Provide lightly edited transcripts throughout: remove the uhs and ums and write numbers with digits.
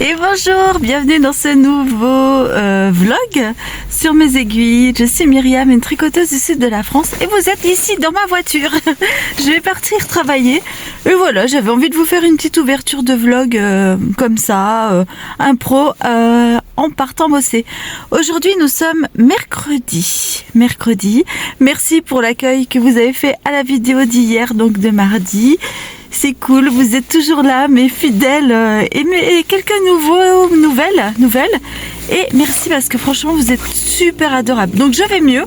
Et bonjour, bienvenue dans ce nouveau vlog sur mes aiguilles. Je suis Myriam, une tricoteuse du sud de la France et vous êtes ici dans ma voiture. Je vais partir travailler et voilà, j'avais envie de vous faire une petite ouverture de vlog comme ça, impro, en partant bosser. Aujourd'hui nous sommes mercredi. Merci pour l'accueil que vous avez fait à la vidéo d'hier, donc de mardi. C'est cool, vous êtes toujours là, mes fidèles et quelques nouvelles. Et merci parce que franchement, vous êtes super adorables. Donc je vais mieux.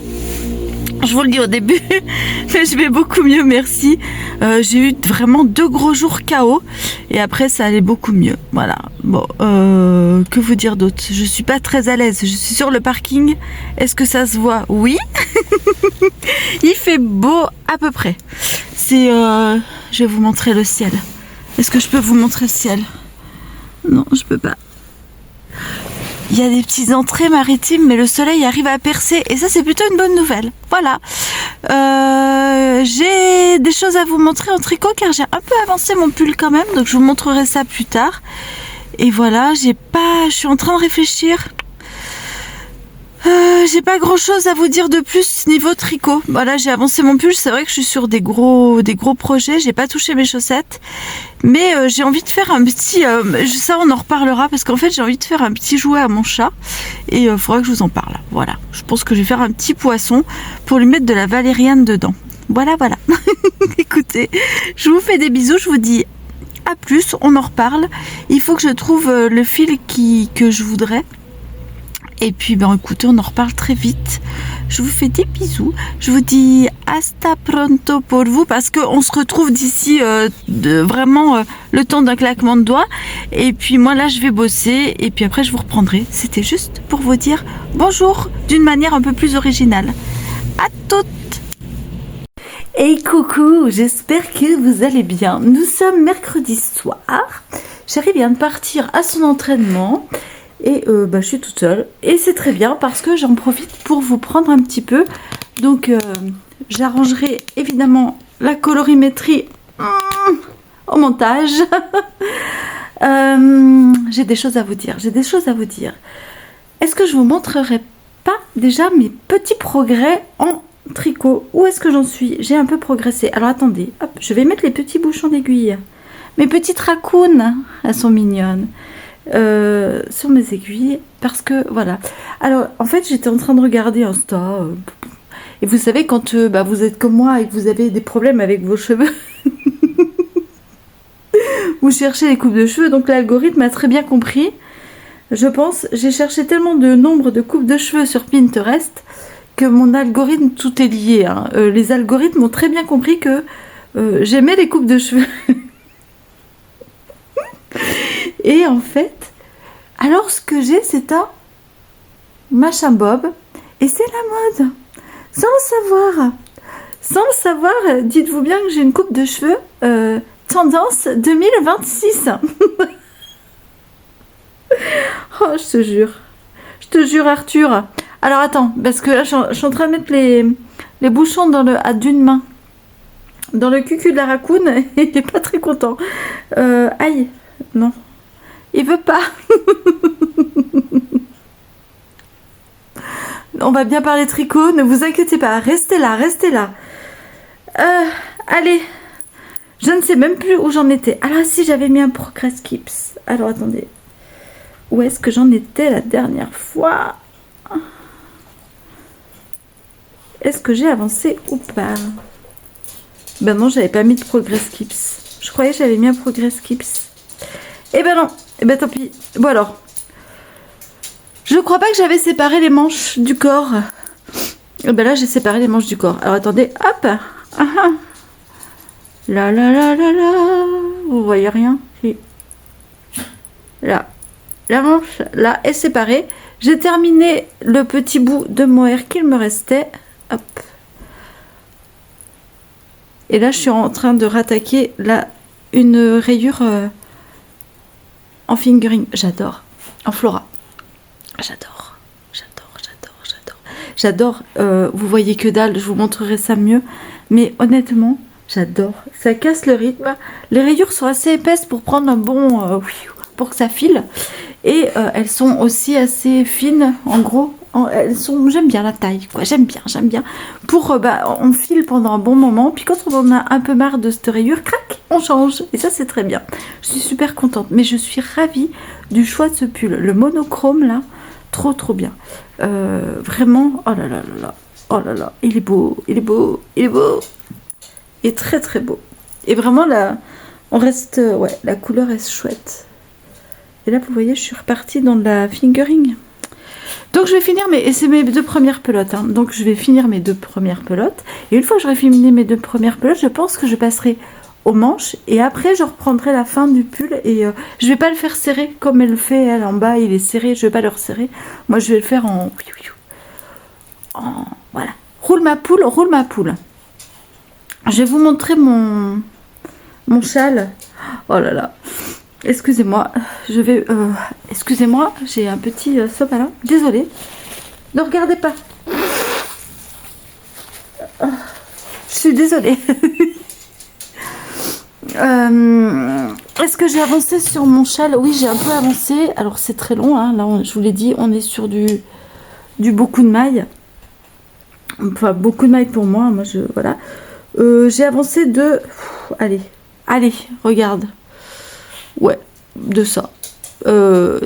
Je vous le dis au début, mais je vais beaucoup mieux, merci. J'ai eu vraiment 2 gros jours KO et après ça allait beaucoup mieux. Voilà. Bon, que vous dire d'autre? Je suis pas très à l'aise. Je suis sur le parking. Est-ce que ça se voit? Oui. Il fait beau à peu près. Je vais vous montrer le ciel. Est-ce que je peux vous montrer le ciel? Non, je peux pas. Il y a des petites entrées maritimes, mais le soleil arrive à percer et ça c'est plutôt une bonne nouvelle. Voilà. J'ai des choses à vous montrer en tricot car j'ai un peu avancé mon pull quand même, donc je vous montrerai ça plus tard. Et voilà, je suis en train de réfléchir. J'ai pas grand chose à vous dire de plus niveau tricot. Voilà, j'ai avancé mon pull. C'est vrai que je suis sur des gros projets. J'ai pas touché mes chaussettes, mais j'ai envie de faire un petit. Ça, on en reparlera parce qu'en fait, j'ai envie de faire un petit jouet à mon chat et il faudra que je vous en parle. Voilà, je pense que je vais faire un petit poisson pour lui mettre de la valériane dedans. Voilà. Écoutez, je vous fais des bisous. Je vous dis à plus. On en reparle. Il faut que je trouve le fil que je voudrais. Et puis, écoutez, on en reparle très vite. Je vous fais des bisous. Je vous dis hasta pronto pour vous parce qu'on se retrouve d'ici vraiment le temps d'un claquement de doigts. Et puis, moi, là, je vais bosser. Et puis après, je vous reprendrai. C'était juste pour vous dire bonjour d'une manière un peu plus originale. À toutes! Et coucou, j'espère que vous allez bien. Nous sommes mercredi soir. Chérie vient de partir à son entraînement. Et je suis toute seule et c'est très bien parce que j'en profite pour vous prendre un petit peu. Donc j'arrangerai évidemment la colorimétrie au montage. J'ai des choses à vous dire. Est-ce que je vous montrerai pas déjà mes petits progrès en tricot? Où est-ce que j'en suis? J'ai un peu progressé. Alors attendez, hop, je vais mettre les petits bouchons d'aiguille. Mes petites raccoons, elles sont mignonnes. Sur mes aiguilles parce que voilà. Alors en fait j'étais en train de regarder Insta et vous savez quand vous êtes comme moi et que vous avez des problèmes avec vos cheveux vous cherchez les coupes de cheveux, donc l'algorithme a très bien compris, je pense. J'ai cherché tellement de nombre de coupes de cheveux sur Pinterest que mon algorithme, tout est lié hein. Les algorithmes ont très bien compris que j'aimais les coupes de cheveux. Et en fait, alors ce que j'ai, c'est un machin bob. Et c'est la mode. Sans le savoir, dites-vous bien que j'ai une coupe de cheveux tendance 2026. Oh, je te jure Arthur. Alors attends, parce que là, je suis en train de mettre les bouchons à d'une main. Dans le cucu de la raccoon, il n'est pas très content. Aïe, non. Il veut pas. On va bien parler tricot, ne vous inquiétez pas. Restez là. Allez. Je ne sais même plus où j'en étais. Ah là, si, j'avais mis un progress keeps. Alors, attendez. Où est-ce que j'en étais la dernière fois? Est-ce que j'ai avancé ou pas? Ben non, j'avais pas mis de progress keeps. Je croyais que j'avais mis un progress keeps. Eh ben non. Eh ben tant pis. Bon alors. Je crois pas que j'avais séparé les manches du corps. Eh ben là j'ai séparé les manches du corps. Alors attendez. Hop. Là. Vous voyez rien? Si. Là. La manche là est séparée. J'ai terminé le petit bout de mohair qu'il me restait. Hop. Et là je suis en train de rattaquer une rayure en fingering, j'adore. En Flora, j'adore. Vous voyez que dalle, je vous montrerai ça mieux. Mais honnêtement, j'adore. Ça casse le rythme. Les rayures sont assez épaisses pour prendre un bon pour que ça file. Et elles sont aussi assez fines, en gros. Elles sont, j'aime bien la taille, quoi. J'aime bien. Pour, on file pendant un bon moment. Puis quand on en a un peu marre de cette rayure, crac, on change. Et ça, c'est très bien. Je suis super contente. Mais je suis ravie du choix de ce pull. Le monochrome, là, trop bien. Vraiment, oh là là, il est beau. Il est très beau. Et vraiment, là, on reste, ouais, la couleur est chouette. Et là, vous voyez, je suis repartie dans de la fingering. Donc, je vais finir et c'est mes 2 premières pelotes. Hein. Donc, je vais finir mes 2 premières pelotes. Et une fois que j'aurai fini mes 2 premières pelotes, je pense que je passerai aux manches. Et après, je reprendrai la fin du pull. Et je vais pas le faire serrer comme elle le fait, elle, en bas. Il est serré, je vais pas le resserrer. Moi, je vais le faire voilà. Roule ma poule. Je vais vous montrer mon châle. Oh là là. Excusez-moi, excusez-moi, j'ai un petit sopalin. Désolée. Ne regardez pas. Je suis désolée. Est-ce que j'ai avancé sur mon châle? Oui, j'ai un peu avancé. Alors, c'est très long. Hein. Là, je vous l'ai dit, on est sur du beaucoup de mailles. Enfin, beaucoup de mailles pour moi. Moi, voilà. J'ai avancé de... Allez, regarde. Ouais, de ça.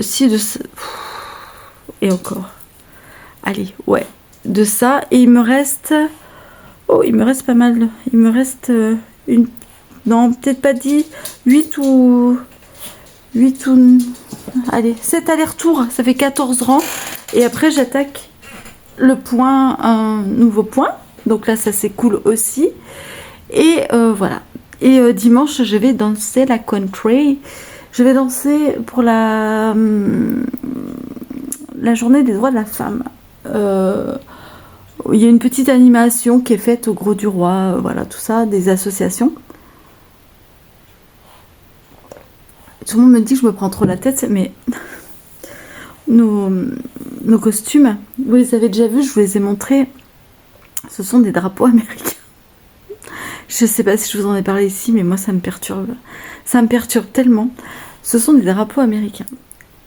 Si, de ça. Et encore. Allez, ouais. De ça. Et il me reste... Oh, il me reste pas mal. Il me reste une... Non, peut-être pas 10. 8 ou... Allez, 7 allers-retours. Ça fait 14 rangs. Et après, j'attaque le point, un nouveau point. Donc là, ça c'est cool aussi. Et voilà. Et dimanche, je vais danser la country. Je vais danser pour la journée des droits de la femme. Il y a une petite animation qui est faite au Gros du Roi. Voilà, tout ça, des associations. Tout le monde me dit que je me prends trop la tête, mais nos costumes, vous les avez déjà vus, je vous les ai montrés. Ce sont des drapeaux américains. Je sais pas si je vous en ai parlé ici, mais moi ça me perturbe. Ça me perturbe tellement. Ce sont des drapeaux américains.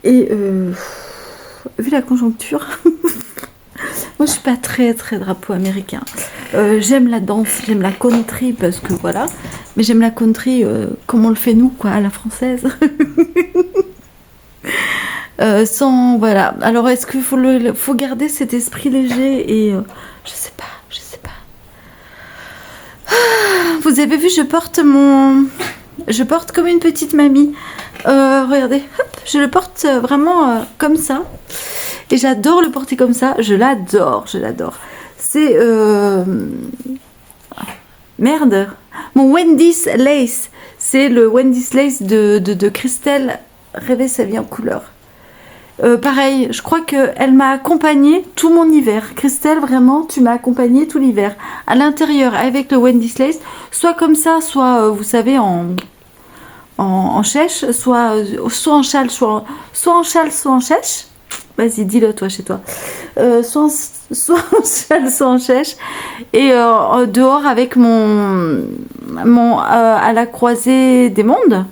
Et vu la conjoncture, moi je suis pas très drapeau américain. J'aime la danse, j'aime la country parce que voilà. Mais j'aime la country comme on le fait nous, quoi, à la française. Sans voilà. Alors est-ce qu'il faut garder cet esprit léger et je sais pas. Vous avez vu, je porte comme une petite mamie. Regardez, hop, je le porte vraiment comme ça. Et j'adore le porter comme ça. Je l'adore. C'est merde. Mon Wendy's Lace. C'est le Wendy's Lace de Christelle. Rêver sa vie en couleur. Pareil, je crois qu'elle m'a accompagnée tout mon hiver. Christelle, vraiment, tu m'as accompagnée tout l'hiver. À l'intérieur, avec le Wendy's Lace, soit comme ça, soit, vous savez, en chèche, soit en châle, soit en chèche. Vas-y, dis-le toi, chez toi. Soit en châle, soit en chèche. Et dehors, avec mon à la croisée des mondes.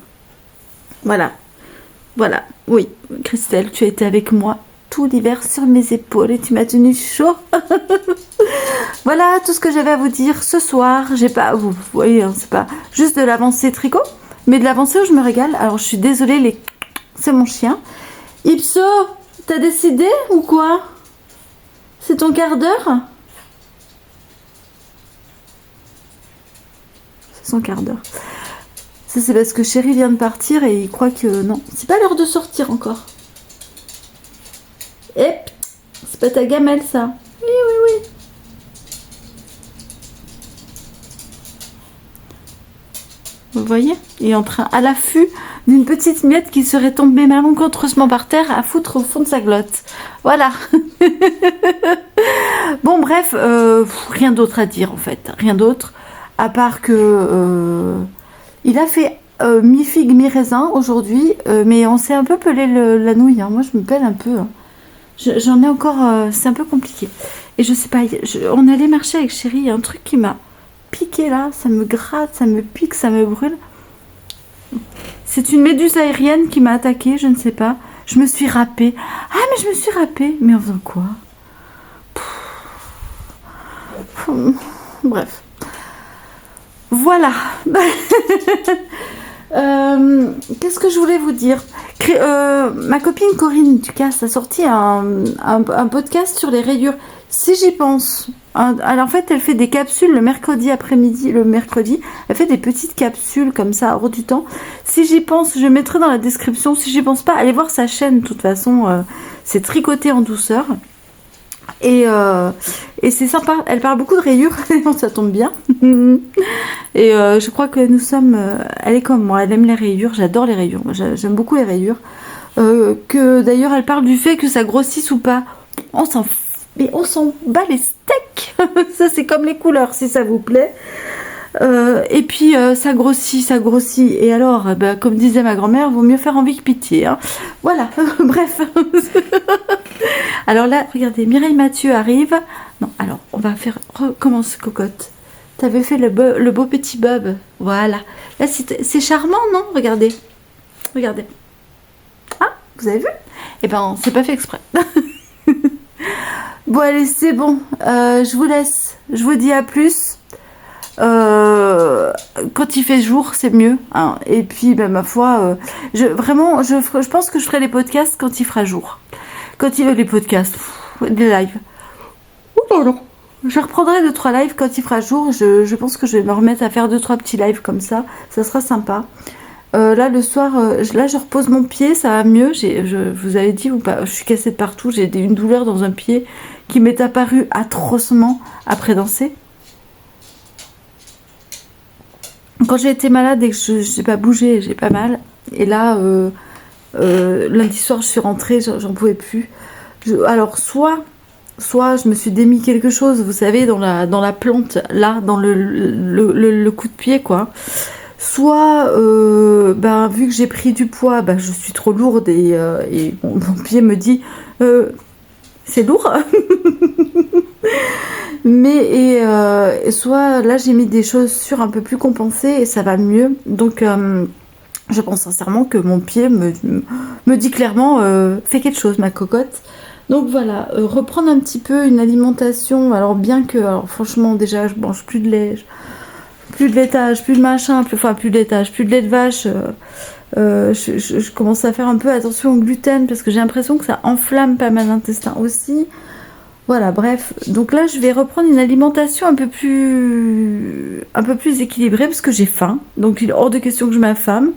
Voilà, oui, Christelle, tu as été avec moi tout l'hiver sur mes épaules et tu m'as tenu chaud. Voilà tout ce que j'avais à vous dire ce soir. J'ai pas, vous voyez, hein, c'est pas juste de l'avancée tricot, mais de l'avancée où je me régale. Alors je suis désolée, c'est mon chien. Ipso, t'as décidé ou quoi? C'est ton quart d'heure? C'est son quart d'heure. Ça, c'est parce que Chéri vient de partir et il croit que non. C'est pas l'heure de sortir encore. Hep, c'est pas ta gamelle, ça. Oui. Vous voyez? Il est en train, à l'affût d'une petite miette qui serait tombée malencontreusement par terre à foutre au fond de sa glotte. Voilà. Bon, bref, rien d'autre à dire, en fait. Rien d'autre. À part que... il a fait mi-figue, mi-raisin aujourd'hui, mais on s'est un peu pelé la nouille. Hein. Moi, je me pèle un peu. Hein. J'en ai encore... c'est un peu compliqué. Et je sais pas, on allait marcher avec Chéri, il y a un truc qui m'a piqué là. Ça me gratte, ça me pique, ça me brûle. C'est une méduse aérienne qui m'a attaquée, je ne sais pas. Je me suis râpée. Ah, mais je me suis râpée. Mais en faisant quoi? Bref. Voilà. Qu'est-ce que je voulais vous dire? Ma copine Corinne Ducasse a sorti un podcast sur les rayures. Si j'y pense, alors en fait elle fait des capsules le mercredi après-midi, elle fait des petites capsules comme ça hors du temps. Si j'y pense, je mettrai dans la description. Si j'y pense pas, allez voir sa chaîne. De toute façon, c'est tricoté en douceur. Et c'est sympa, elle parle beaucoup de rayures, ça tombe bien. Et je crois que nous sommes... elle est comme moi, elle aime les rayures, j'adore les rayures, j'aime beaucoup les rayures. Que d'ailleurs elle parle du fait que ça grossisse ou pas. Mais on s'en bat les steaks. Ça c'est comme les couleurs, si ça vous plaît. Et puis ça grossit. Et alors, comme disait ma grand-mère, vaut mieux faire envie que pitié. Hein. Voilà, bref. Alors là, regardez, Mireille Mathieu arrive. Non, alors, on va faire... Recommence, cocotte. T'avais fait le beau petit bob. Voilà. Là, c'est charmant, non? Regardez. Ah, vous avez vu? Eh ben, c'est pas fait exprès. Bon, allez, c'est bon. Je vous laisse. Je vous dis à plus. Quand il fait jour, c'est mieux. Hein. Et puis, ma foi, je pense que je ferai les podcasts quand il fera jour. Quand il veut les podcasts, des lives. Oh non. Je reprendrai 2-3 lives quand il fera jour. Je pense que je vais me remettre à faire 2-3 petits lives comme ça. Ça sera sympa. Là, le soir, je repose mon pied, ça va mieux. Je vous avais dit ou pas, je suis cassée de partout. J'ai une douleur dans un pied qui m'est apparue atrocement après danser. Quand j'ai été malade et que je n'ai pas bougé, j'ai pas mal. Et là, lundi soir, je suis rentrée, j'en pouvais plus. Alors, soit je me suis démis quelque chose, vous savez, dans la plante, là, dans le coup de pied, quoi. Soit, vu que j'ai pris du poids, je suis trop lourde et mon pied me dit c'est lourd. Mais soit là j'ai mis des chaussures un peu plus compensées et ça va mieux. Donc je pense sincèrement que mon pied me dit clairement fais quelque chose ma cocotte. Donc voilà, reprendre un petit peu une alimentation. Alors bien que, franchement déjà je mange plus de lait, plus de laitage, plus de machin, plus de laitage, plus de lait de vache. Je commence à faire un peu attention au gluten parce que j'ai l'impression que ça enflamme pas mal l'intestin aussi. Voilà, bref. Donc là, je vais reprendre une alimentation un peu plus équilibrée parce que j'ai faim. Donc il est hors de question que je m'affame.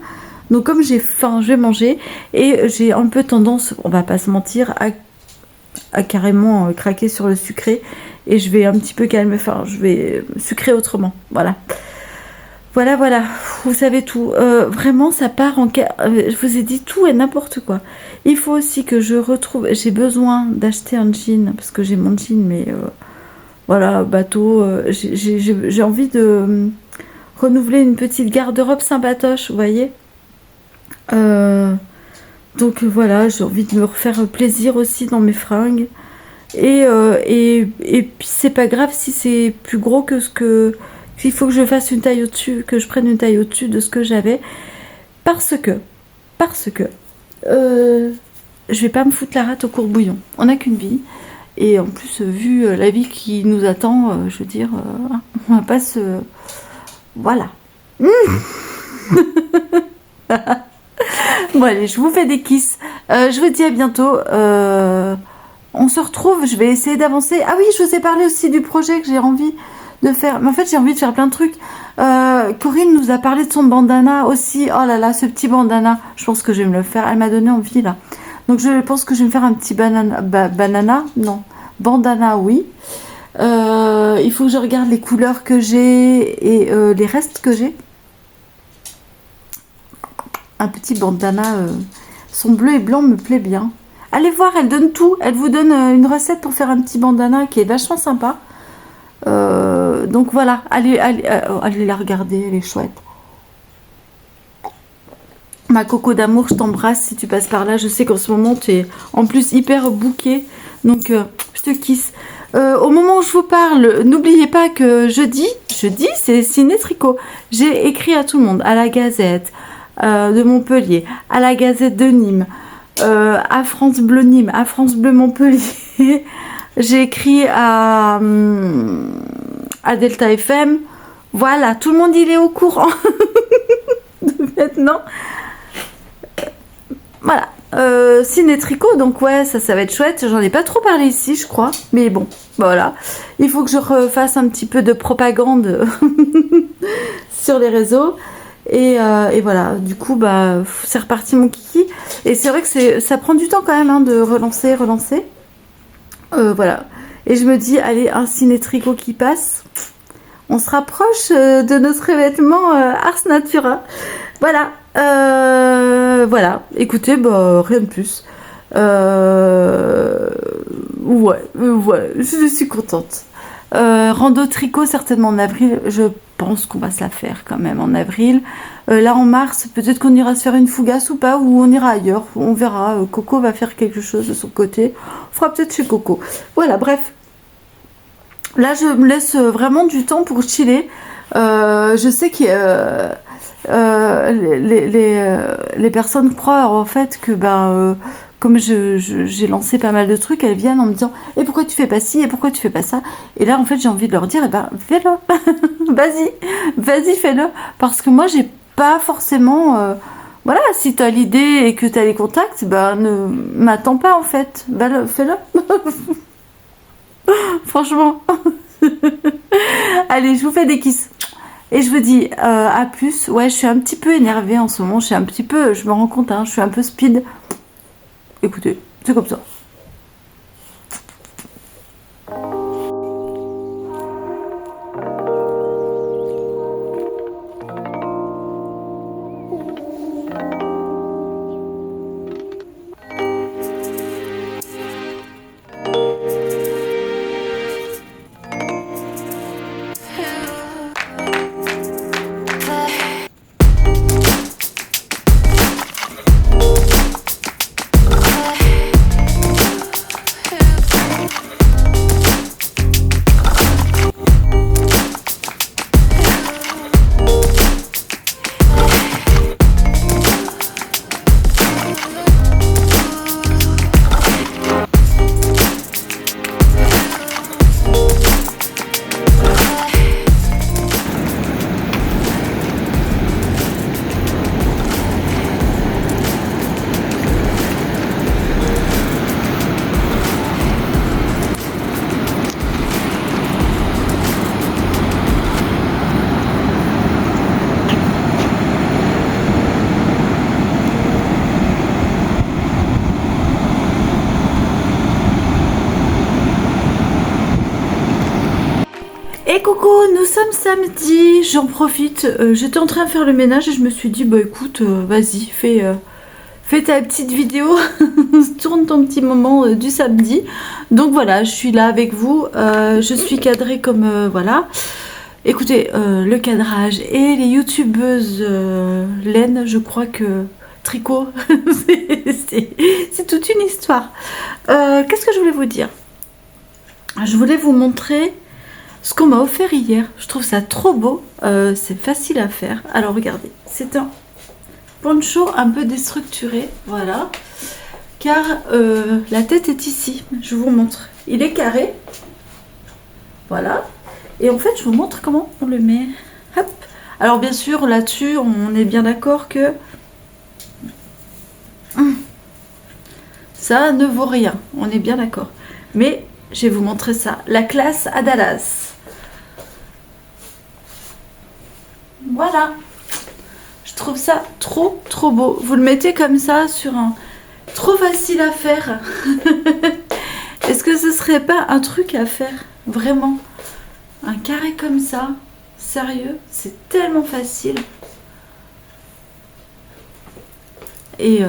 Donc comme j'ai faim, je vais manger. Et j'ai un peu tendance, on va pas se mentir, à carrément craquer sur le sucré. Et je vais un petit peu calmer, je vais sucrer autrement. Voilà. Voilà, vous savez tout. Vraiment, ça part en... je vous ai dit tout et n'importe quoi. Il faut aussi que je retrouve... J'ai besoin d'acheter un jean, parce que j'ai mon jean, mais... voilà, bateau. J'ai envie de renouveler une petite garde-robe sympatoche, vous voyez. Donc voilà, j'ai envie de me refaire plaisir aussi dans mes fringues. Et puis c'est pas grave si c'est plus gros que ce que... Il faut que je fasse une taille au-dessus, que je prenne une taille au-dessus de ce que j'avais. Parce que je vais pas me foutre la rate au courbouillon. On n'a qu'une vie. Et en plus, vu la vie qui nous attend, je veux dire, on va pas se... Voilà. Bon allez, je vous fais des kisses. Je vous dis à bientôt. On se retrouve, je vais essayer d'avancer. Ah oui, je vous ai parlé aussi du projet que j'ai envie de faire. Mais en fait, j'ai envie de faire plein de trucs. Corinne nous a parlé de son bandana aussi. Oh là là, ce petit bandana. Je pense que je vais me le faire. Elle m'a donné envie là. Donc je pense que je vais me faire un petit bandana. Oui. Il faut que je regarde les couleurs que j'ai et les restes que j'ai. Un petit bandana. Son bleu et blanc me plaît bien. Allez voir, elle donne tout. Elle vous donne une recette pour faire un petit bandana qui est vachement sympa. Donc voilà, allez la regarder, elle est chouette. Ma coco d'amour, je t'embrasse si tu passes par là. Je sais qu'en ce moment tu es en plus hyper bouquée, donc je te kisse. Au moment où je vous parle, n'oubliez pas que jeudi c'est Ciné Tricot. J'ai écrit à tout le monde, à la Gazette, de Montpellier, à la Gazette de Nîmes, à France Bleu Nîmes, à France Bleu Montpellier. J'ai écrit à Delta FM. Voilà, tout le monde il est au courant. Maintenant, voilà. Ciné Tricot, donc ouais, ça va être chouette. J'en ai pas trop parlé ici, je crois. Mais bon, voilà. Il faut que je refasse un petit peu de propagande sur les réseaux. Et voilà, du coup, bah, c'est reparti mon kiki. Et c'est vrai que ça prend du temps quand même hein, de relancer. Voilà. Et je me dis, allez, un Ciné Tricot qui passe. On se rapproche de notre événement Ars Natura. Voilà. Voilà. Écoutez, bah, rien de plus. Ouais, je suis contente. Rando tricot certainement en avril. Je pense qu'on va se la faire quand même en avril. Là en mars, peut-être qu'on ira se faire une fougasse ou pas, ou on ira ailleurs. On verra. Coco va faire quelque chose de son côté. On fera peut-être chez Coco. Voilà, bref. Là, je me laisse vraiment du temps pour chiller. Je sais que les personnes croient en fait que comme j'ai lancé pas mal de trucs, elles viennent en me disant et pourquoi tu fais pas ci et pourquoi tu fais pas ça. Et là en fait j'ai envie de leur dire fais-le. vas-y fais-le, parce que moi j'ai pas forcément voilà, si t'as l'idée et que t'as les contacts, ne m'attends pas en fait, fais-le. Franchement. Allez, je vous fais des kisses. Et je vous dis à plus. Ouais, je suis un petit peu énervée en ce moment. Je me rends compte, hein, je suis un peu speed. Écoutez, c'est comme ça. Et coucou, nous sommes samedi, j'en profite, j'étais en train de faire le ménage et je me suis dit bah écoute, vas-y, fais ta petite vidéo, tourne ton petit moment du samedi. Donc voilà, je suis là avec vous, je suis cadrée comme voilà. Écoutez, le cadrage et les youtubeuses laine, je crois que tricot, c'est toute une histoire. Qu'est-ce que je voulais vous dire? Je voulais vous montrer ce qu'on m'a offert hier. Je trouve ça trop beau, c'est facile à faire. Alors regardez, c'est un poncho un peu déstructuré, voilà, car la tête est ici. Je vous montre, il est carré, voilà, et en fait je vous montre comment on le met. Hop. Alors bien sûr là-dessus on est bien d'accord que ça ne vaut rien, on est bien d'accord, mais je vais vous montrer ça, la classe à Dallas. Voilà, je trouve ça trop beau. Vous le mettez comme ça sur un... Trop facile à faire. Est-ce que ce serait pas un truc à faire? Vraiment. Un carré comme ça. Sérieux, c'est tellement facile. Et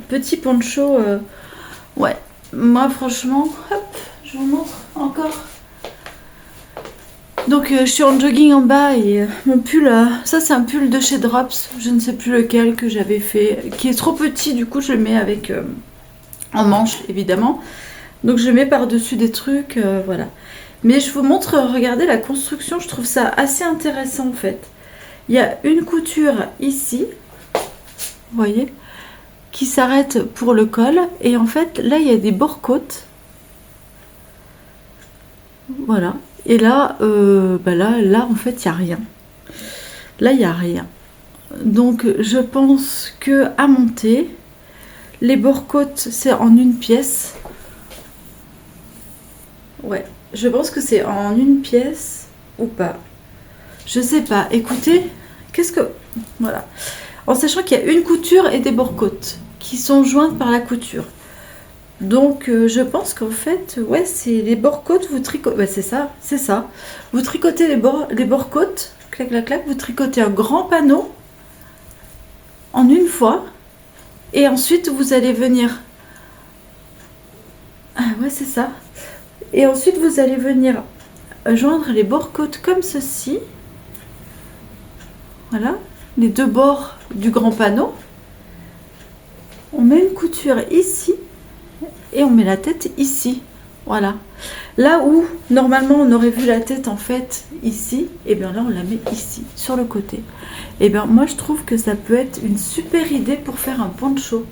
petit poncho, ouais. Moi franchement, hop, je vous montre encore. Donc je suis en jogging en bas et mon pull, ça c'est un pull de chez Drops, je ne sais plus lequel que j'avais fait, qui est trop petit, du coup je le mets avec en manche évidemment. Donc je mets par-dessus des trucs, voilà. Mais je vous montre, regardez la construction, je trouve ça assez intéressant en fait. Il y a une couture ici, vous voyez, qui s'arrête pour le col. Et en fait, là, il y a des bords-côtes. Voilà. Et là, là, en fait, il n'y a rien. Là, il n'y a rien. Donc, je pense que à monter, les bords-côtes, c'est en une pièce. Ouais, je pense que c'est en une pièce ou pas. Je sais pas. Écoutez, qu'est-ce que... Voilà. En sachant qu'il y a une couture et des bords-côtes qui sont jointes par la couture. Donc, je pense qu'en fait, ouais, c'est les bords-côtes, vous tricotez... Ouais, c'est ça, c'est ça. Vous tricotez les bords-côtes, clac, clac, clac, vous tricotez un grand panneau en une fois. Et ensuite, vous allez venir... Ah ouais, c'est ça. Et ensuite, vous allez venir joindre les bords-côtes comme ceci. Voilà, les deux bords du grand panneau. On met une couture ici et on met la tête ici. Voilà. Là où normalement on aurait vu la tête en fait ici, et bien là on la met ici, sur le côté. Et bien moi je trouve que ça peut être une super idée pour faire un poncho.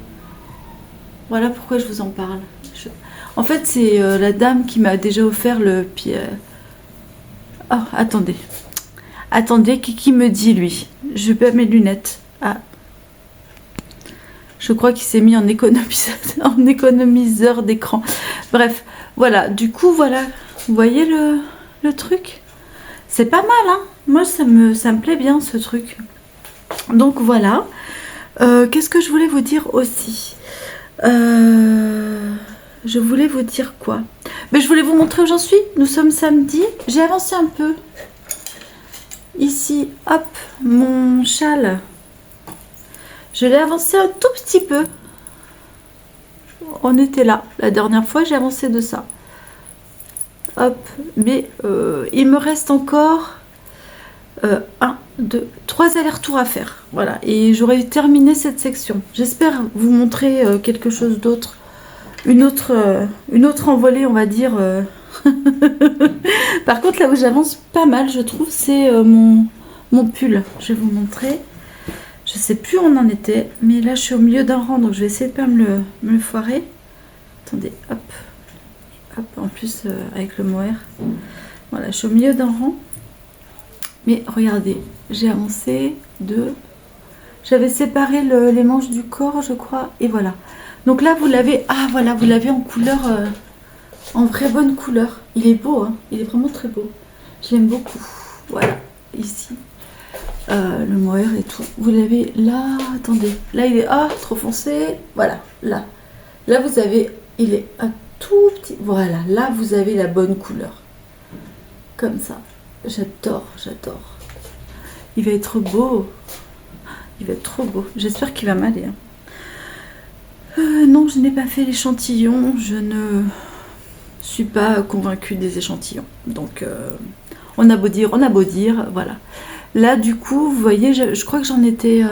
Voilà pourquoi je vous en parle. En fait c'est la dame qui m'a déjà offert le pied. Oh, attendez. Attendez, qui me dit lui? Je perds mes lunettes. Ah. Je crois qu'il s'est mis en économiseur d'écran. Bref, voilà. Du coup, voilà. Vous voyez le truc? C'est pas mal, hein? Moi, ça me plaît bien, ce truc. Donc, voilà. Qu'est-ce que je voulais vous dire aussi? Je voulais vous dire quoi? Mais je voulais vous montrer où j'en suis. Nous sommes samedi. J'ai avancé un peu. Ici, hop, mon châle. Je l'ai avancé un tout petit peu. On était là. La dernière fois, j'ai avancé de ça. Hop. Mais il me reste encore 1, 2, 3 allers-retours à faire. Voilà. Et j'aurai terminé cette section. J'espère vous montrer quelque chose d'autre. Une autre envolée, on va dire. Par contre, là où j'avance pas mal, je trouve, c'est mon pull. Je vais vous montrer. Je sais plus où on en était, mais là je suis au milieu d'un rang, donc je vais essayer de pas me le foirer. Attendez, hop, hop, en plus avec le mohair. Voilà, je suis au milieu d'un rang. Mais regardez, j'ai avancé de... J'avais séparé les manches du corps, je crois, et voilà. Donc là, vous l'avez... Ah, voilà, vous l'avez en couleur... en vraie bonne couleur. Il est beau, hein. Il est vraiment très beau. Je l'aime beaucoup. Voilà, ici. Le mohair et tout. Vous l'avez là, attendez. Là, il est trop foncé. Voilà, là. Là, vous avez... Il est un tout petit... Voilà, là, vous avez la bonne couleur. Comme ça. J'adore, j'adore. Il va être beau. Il va être trop beau. J'espère qu'il va m'aller. Non, je n'ai pas fait l'échantillon. Je ne suis pas convaincue des échantillons. Donc, on a beau dire, voilà. Là, du coup, vous voyez, je crois que j'en étais...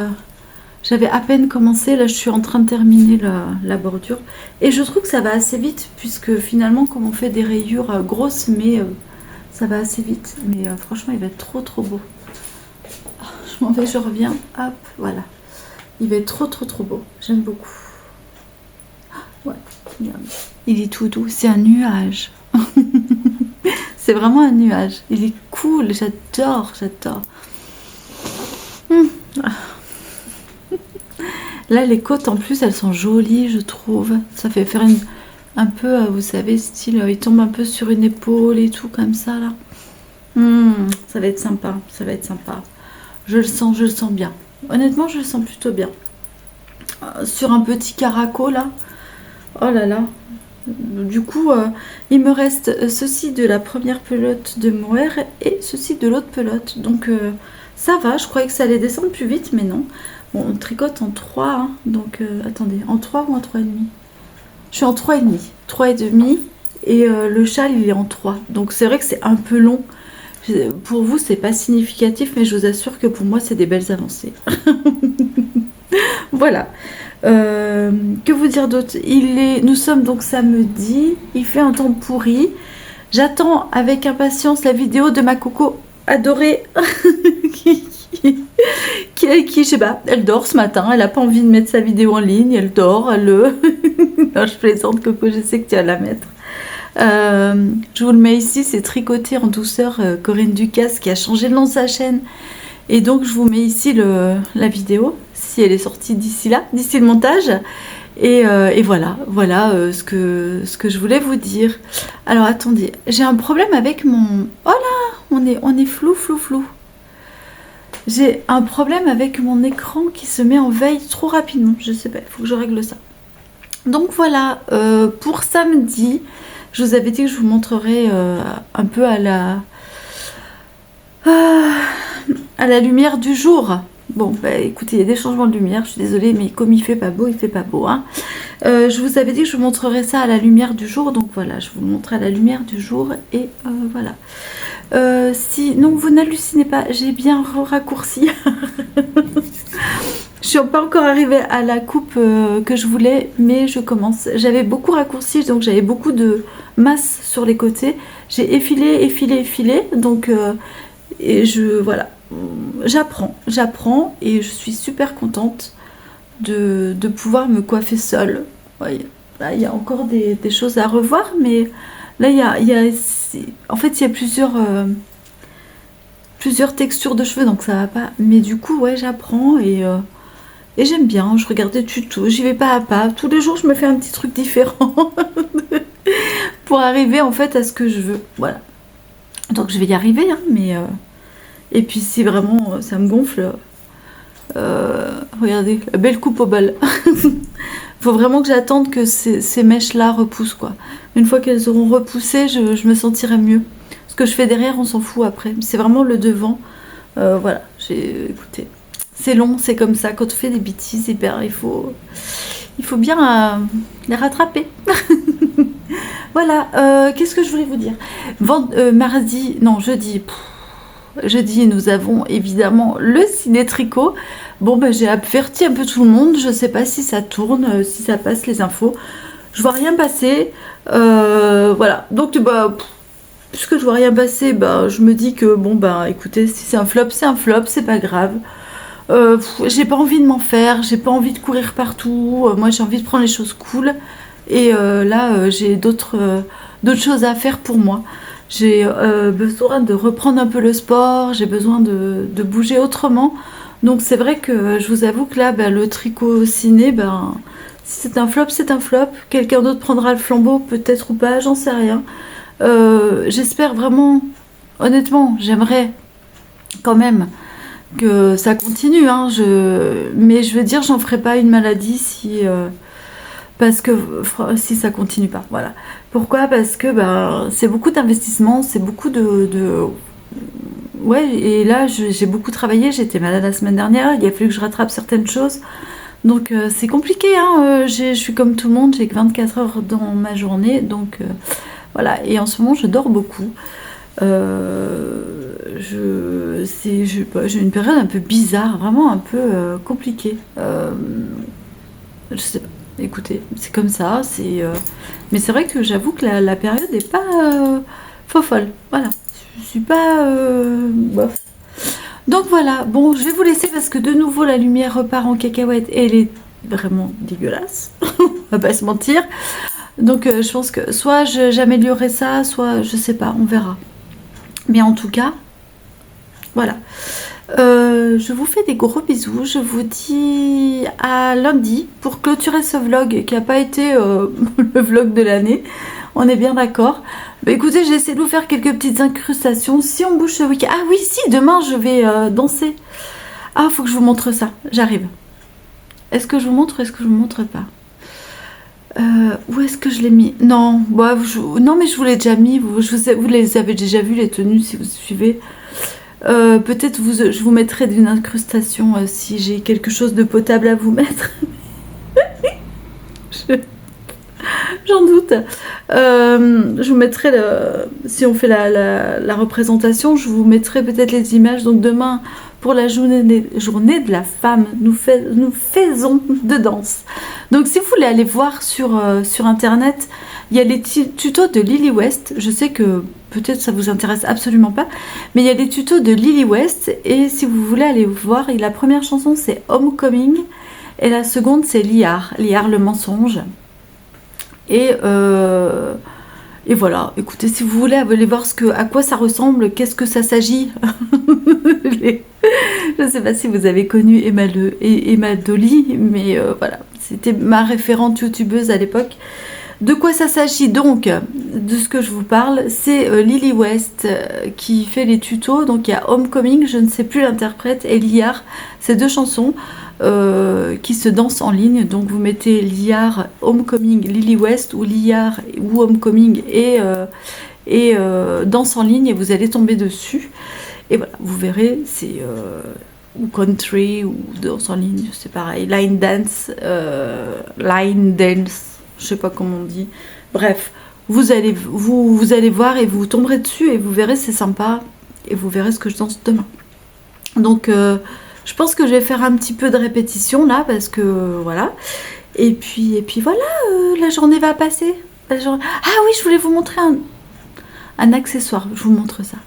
j'avais à peine commencé. Là, je suis en train de terminer la bordure. Et je trouve que ça va assez vite, puisque finalement, comme on fait des rayures grosses, mais ça va assez vite. Mais franchement, il va être trop, trop beau. Je m'en vais, je reviens. Hop, voilà. Il va être trop, trop, trop beau. J'aime beaucoup. Ouais, il est tout doux. C'est un nuage. C'est vraiment un nuage. Il est cool. J'adore, j'adore. Là, les côtes, en plus, elles sont jolies, je trouve. Ça fait faire un peu, vous savez, style, il tombe un peu sur une épaule et tout, comme ça, là. Ça va être sympa. Ça va être sympa. Je le sens bien. Honnêtement, je le sens plutôt bien. Sur un petit caraco, là. Oh là là. Du coup, il me reste ceci de la première pelote de mohair et ceci de l'autre pelote. Donc, ça va. Je croyais que ça allait descendre plus vite, mais non. Bon, on tricote en 3. Hein, donc, attendez. En 3 ou en 3,5? Je suis en 3,5. 3,5. Et le châle, il est en 3. Donc, c'est vrai que c'est un peu long. Pour vous, c'est pas significatif, mais je vous assure que pour moi, c'est des belles avancées. Voilà. Que vous dire d'autre? Nous sommes donc samedi. Il fait un temps pourri. J'attends avec impatience la vidéo de ma coco adorée qui, je sais pas, elle dort ce matin, elle a pas envie de mettre sa vidéo en ligne, elle dort, elle... Non, je plaisante Coco, je sais que tu vas la mettre. Je vous le mets ici, c'est Tricoter en douceur, Corinne Ducasse qui a changé le nom de sa chaîne. Et donc je vous mets ici la vidéo, si elle est sortie d'ici là, d'ici le montage. Et voilà, ce que je voulais vous dire. Alors attendez, j'ai un problème avec mon... Oh là, on est flou. J'ai un problème avec mon écran qui se met en veille trop rapidement. Je sais pas, il faut que je règle ça. Donc voilà, pour samedi, je vous avais dit que je vous montrerai un peu à la lumière du jour. Bon, bah écoutez, il y a des changements de lumière, je suis désolée, mais comme il fait pas beau, hein. Je vous avais dit que je vous montrerai ça à la lumière du jour, donc voilà, je vous le montre à la lumière du jour, et voilà. Non, vous n'hallucinez pas, j'ai bien raccourci. Je suis pas encore arrivée à la coupe que je voulais, mais je commence. J'avais beaucoup raccourci, donc j'avais beaucoup de masse sur les côtés. J'ai effilé, donc et voilà. J'apprends et je suis super contente de pouvoir me coiffer seule. Ouais, là, il y a encore des choses à revoir, mais là, en fait, il y a plusieurs textures de cheveux, donc ça va pas. Mais du coup, ouais, j'apprends et j'aime bien. Je regarde des tutos, j'y vais pas à pas. Tous les jours, je me fais un petit truc différent pour arriver en fait à ce que je veux. Voilà. Donc, je vais y arriver, hein, mais... Et puis si vraiment ça me gonfle, regardez, la belle coupe au bal. Faut vraiment que j'attende que ces mèches-là repoussent, quoi. Une fois qu'elles auront repoussé, je me sentirai mieux. Ce que je fais derrière, on s'en fout après. C'est vraiment le devant. Voilà, écoutez, c'est long, c'est comme ça. Quand on fait des bêtises, eh bien, il faut bien les rattraper. Voilà, qu'est-ce que je voulais vous dire? Jeudi, nous avons évidemment le ciné tricot. Bon, ben, j'ai averti un peu tout le monde. Je sais pas si ça tourne, si ça passe les infos. Je vois rien passer. Voilà. Donc, bah, puisque je vois rien passer, bah, je me dis que, bon, bah, écoutez, si c'est un flop, c'est pas grave. J'ai pas envie de m'en faire. J'ai pas envie de courir partout. Moi, j'ai envie de prendre les choses cool. Et là, j'ai d'autres choses à faire pour moi. J'ai besoin de reprendre un peu le sport, j'ai besoin de bouger autrement. Donc c'est vrai que je vous avoue que là, le tricot ciné, si c'est un flop, c'est un flop. Quelqu'un d'autre prendra le flambeau, peut-être ou pas, j'en sais rien. J'espère vraiment, honnêtement, j'aimerais quand même que ça continue. Hein, mais je veux dire, j'en ferai pas une maladie si ça continue pas. Voilà. Pourquoi? Parce que c'est beaucoup d'investissement, c'est beaucoup ouais, et là j'ai beaucoup travaillé, j'étais malade la semaine dernière, il a fallu que je rattrape certaines choses. Donc c'est compliqué, hein. Je suis comme tout le monde, j'ai que 24 heures dans ma journée, donc voilà. Et en ce moment je dors beaucoup. J'ai une période un peu bizarre, vraiment un peu compliquée. Je sais pas. Écoutez, c'est comme ça, mais c'est vrai que j'avoue que la période n'est pas folle. Voilà, je suis pas bof. Donc voilà, bon, je vais vous laisser parce que de nouveau la lumière repart en cacahuète et elle est vraiment dégueulasse. On va pas se mentir. Donc je pense que soit j'améliorerai ça, soit je sais pas, on verra. Mais en tout cas, voilà. Je vous fais des gros bisous, je vous dis à lundi pour clôturer ce vlog qui n'a pas été le vlog de l'année, on est bien d'accord. Écoutez, j'ai essayé de vous faire quelques petites incrustations, si on bouge ce week-end. Ah oui, si, demain je vais danser. Ah, faut que je vous montre ça, j'arrive. Est-ce que je vous montre ou est-ce que je vous montre pas? Où est-ce que je l'ai mis? Non, non mais je vous l'ai déjà mis, vous les avez déjà vu les tenues si vous suivez. Peut-être je vous mettrai d'une incrustation si j'ai quelque chose de potable à vous mettre. J'en doute. Je vous mettrai, si on fait la représentation, je vous mettrai peut-être les images. Donc demain, pour la journée de la femme, nous faisons de danse. Donc si vous voulez aller voir sur internet, il y a les tutos de Lily West. Je sais que peut-être ça vous intéresse absolument pas, mais il y a des tutos de Lily West, et si vous voulez aller voir, la première chanson c'est Homecoming, et la seconde c'est Liar le mensonge. Et voilà, écoutez, si vous voulez aller voir à quoi ça ressemble, qu'est-ce que ça s'agit. Je ne sais pas si vous avez connu Emma Dolly, mais voilà, c'était ma référente youtubeuse à l'époque. De quoi ça s'agit donc? De ce que je vous parle, c'est Lily West qui fait les tutos. Donc il y a Homecoming, je ne sais plus l'interprète, et Liar, ces deux chansons qui se dansent en ligne. Donc vous mettez Liar, Homecoming, Lily West, ou Liar ou Homecoming et danse en ligne, et vous allez tomber dessus. Et voilà, vous verrez, c'est ou country ou danse en ligne, c'est pareil, line dance, je sais pas comment on dit. Bref, vous allez voir et vous tomberez dessus et vous verrez, c'est sympa, et vous verrez ce que je danse demain. Donc je pense que je vais faire un petit peu de répétition là, parce que voilà. Et puis voilà, la journée va passer. Ah oui, je voulais vous montrer un accessoire. Je vous montre ça.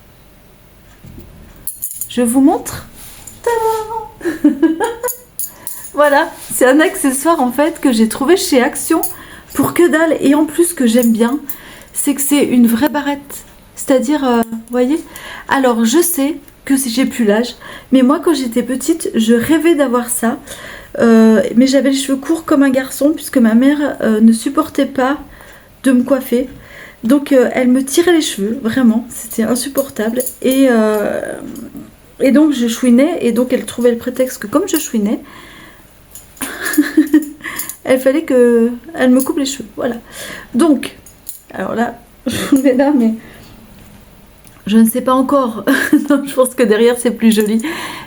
Je vous montre. Voilà, c'est un accessoire en fait que j'ai trouvé chez Action pour que dalle, et en plus que j'aime bien, c'est que c'est une vraie barrette. C'est-à-dire, vous voyez. Alors je sais que si j'ai plus l'âge, mais moi quand j'étais petite, je rêvais d'avoir ça. Mais j'avais les cheveux courts comme un garçon, puisque ma mère ne supportait pas de me coiffer. Donc elle me tirait les cheveux, vraiment, c'était insupportable. Et donc je chouinais, et donc elle trouvait le prétexte que comme je chouinais, elle fallait qu'elle me coupe les cheveux, voilà. Donc, alors là, je mets là, mais je ne sais pas encore. Non, je pense que derrière c'est plus joli,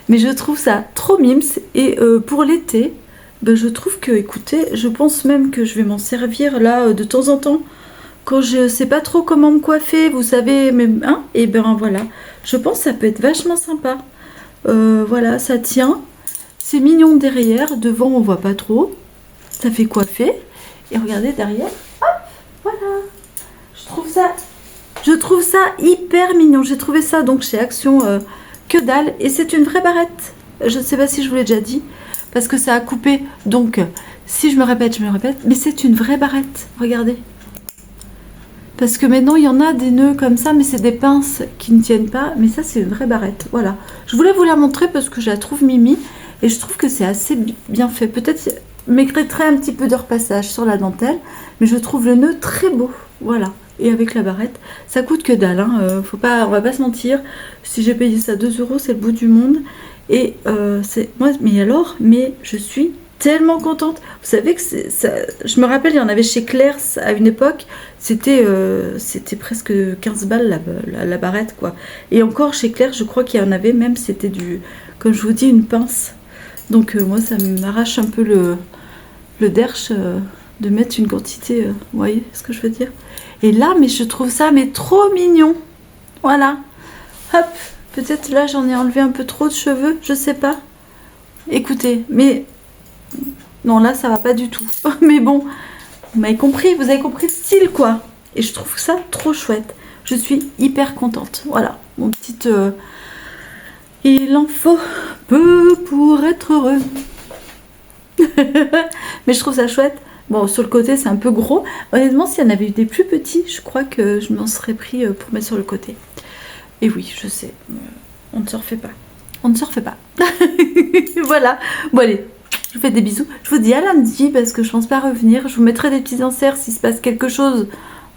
mais je trouve ça trop mimes. Et pour l'été, ben, je trouve que, écoutez, je pense même que je vais m'en servir là de temps en temps. Quand je sais pas trop comment me coiffer, vous savez, même, hein, et ben voilà, je pense que ça peut être vachement sympa. Voilà, ça tient, c'est mignon derrière, devant on voit pas trop, ça fait coiffer, et regardez derrière, hop, voilà, je trouve ça hyper mignon. J'ai trouvé ça donc chez Action que dalle, et c'est une vraie barrette. Je ne sais pas si je vous l'ai déjà dit, parce que ça a coupé, donc si je me répète, mais c'est une vraie barrette, regardez. Parce que maintenant, il y en a des nœuds comme ça, mais c'est des pinces qui ne tiennent pas. Mais ça, c'est une vraie barrette. Voilà. Je voulais vous la montrer parce que je la trouve mimi. Et je trouve que c'est assez bien fait. Peut-être m'écréterait un petit peu de repassage sur la dentelle. Mais je trouve le nœud très beau. Voilà. Et avec la barrette, ça coûte que dalle. Hein. On va pas se mentir. Si j'ai payé ça 2 €, c'est le bout du monde. Et c'est moi, mais je suis tellement contente. Vous savez que ça, je me rappelle, il y en avait chez Claire's à une époque, c'était presque 15 balles la barrette, quoi. Et encore chez Claire's, je crois qu'il y en avait même, c'était comme je vous dis, une pince. Donc moi, ça m'arrache un peu le derche de mettre une quantité, vous voyez ce que je veux dire. Et là, mais je trouve ça trop mignon. Voilà. Hop, peut-être là, j'en ai enlevé un peu trop de cheveux, je sais pas. Écoutez, mais non, là ça va pas du tout. Mais bon, vous avez compris le style, quoi. Et je trouve ça trop chouette. Je suis hyper contente. Voilà, mon petit il en faut peu pour être heureux. Mais je trouve ça chouette. Bon, sur le côté c'est un peu gros. Honnêtement, s'il y en avait eu des plus petits, je crois que je m'en serais pris pour mettre sur le côté. Et oui, je sais, on ne se refait pas. On ne se refait pas. Voilà. Bon allez, je vous fais des bisous. Je vous dis à lundi parce que je pense pas revenir. Je vous mettrai des petits inserts s'il se passe quelque chose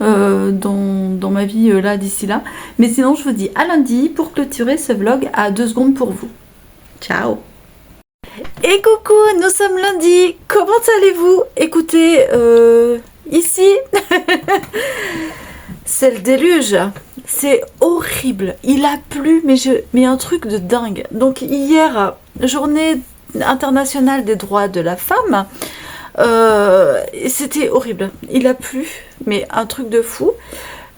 dans ma vie là d'ici là. Mais sinon, je vous dis à lundi pour clôturer ce vlog à 2 secondes pour vous. Ciao. Et coucou, nous sommes lundi. Comment allez-vous? Écoutez, ici, c'est le déluge. C'est horrible. Il a plu, mais un truc de dingue. Donc hier, journée internationale des droits de la femme, c'était horrible. Il a plu, mais un truc de fou.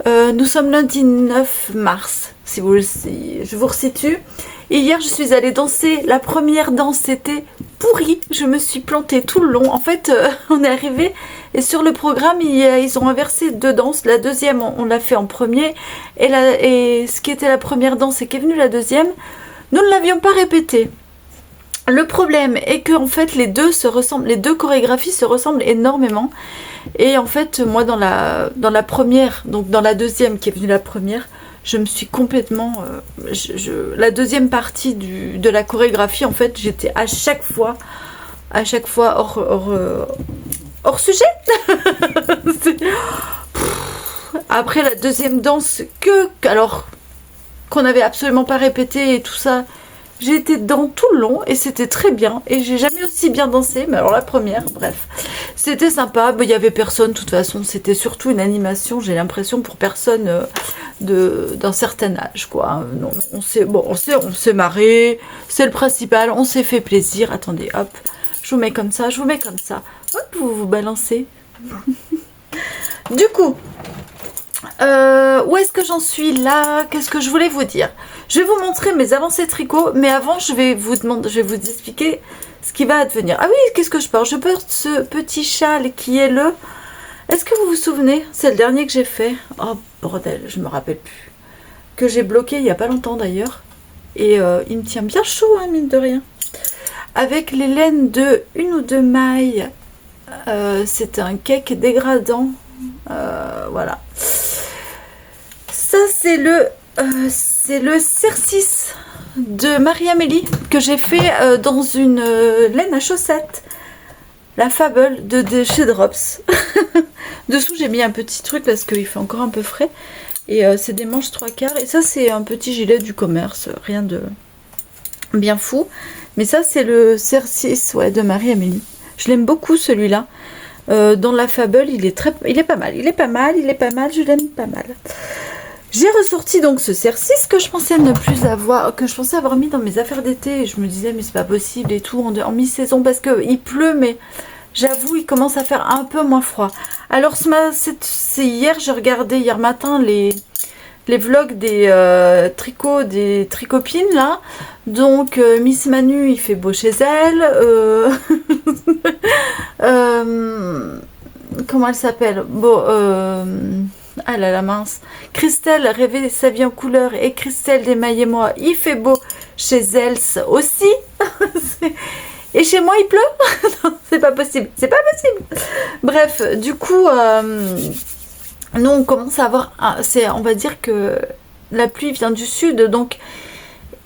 Nous sommes lundi 9 mars. si je vous resitue. Et hier, je suis allée danser. La première danse, c'était pourri. Je me suis plantée tout le long. En fait, on est arrivé et sur le programme, ils ont inversé 2 danses. La deuxième, on l'a fait en premier. Et ce qui était la première danse et qui est venue la deuxième, nous ne l'avions pas répétée. Le problème est que en fait les deux chorégraphies se ressemblent énormément. Et en fait, moi dans la première, donc dans la deuxième qui est venue la première, je me suis complètement... la deuxième partie de la chorégraphie, en fait, j'étais à chaque fois hors sujet. Après la deuxième danse, alors qu'on n'avait absolument pas répété et tout ça, j'ai été dedans tout le long et c'était très bien. Et j'ai jamais aussi bien dansé, mais alors la première, bref. C'était sympa, il y avait personne de toute façon, c'était surtout une animation, j'ai l'impression, pour personne d'un certain âge, quoi. Non, on s'est marré, c'est le principal, on s'est fait plaisir. Attendez, hop, je vous mets comme ça, hop, vous vous balancez. Du coup, où est-ce que j'en suis là? Qu'est-ce que je voulais vous dire? Je vais vous montrer mes avancées tricot, mais avant je vais vous expliquer ce qui va advenir. Ah oui, qu'est-ce que je porte? Je porte ce petit châle qui est le... Est-ce que vous vous souvenez? C'est le dernier que j'ai fait. Oh bordel, je me rappelle plus. Que j'ai bloqué il n'y a pas longtemps d'ailleurs. Et il me tient bien chaud, hein, mine de rien. Avec les laines de 1 ou 2 mailles. C'est un cake dégradant. Voilà. Ça c'est le cercis de Marie-Amélie que j'ai fait dans une laine à chaussettes. La Fable de chez Drops. Dessous j'ai mis un petit truc parce qu'il fait encore un peu frais. Et c'est des manches 3/4. Et ça c'est un petit gilet du commerce. Rien de bien fou. Mais ça c'est le cercis, ouais, de Marie-Amélie. Je l'aime beaucoup celui-là. Dans la Fable, il est pas mal, je l'aime pas mal. J'ai ressorti donc ce cercis que je pensais ne plus avoir, que je pensais avoir mis dans mes affaires d'été. Et je me disais mais c'est pas possible et tout en mi-saison parce que il pleut, mais j'avoue il commence à faire un peu moins froid. Alors c'est hier, j'ai regardé hier matin les vlogs des tricots des tricopines là. Donc Miss Manu il fait beau chez elle. Comment elle s'appelle? Bon, ah là la mince. Christelle rêvait sa vie en couleur et Christelle des et moi, il fait beau chez elle aussi. Et chez moi il pleut. Non, c'est pas possible, c'est pas possible. Bref, du coup, nous on commence à avoir, on va dire que la pluie vient du sud, donc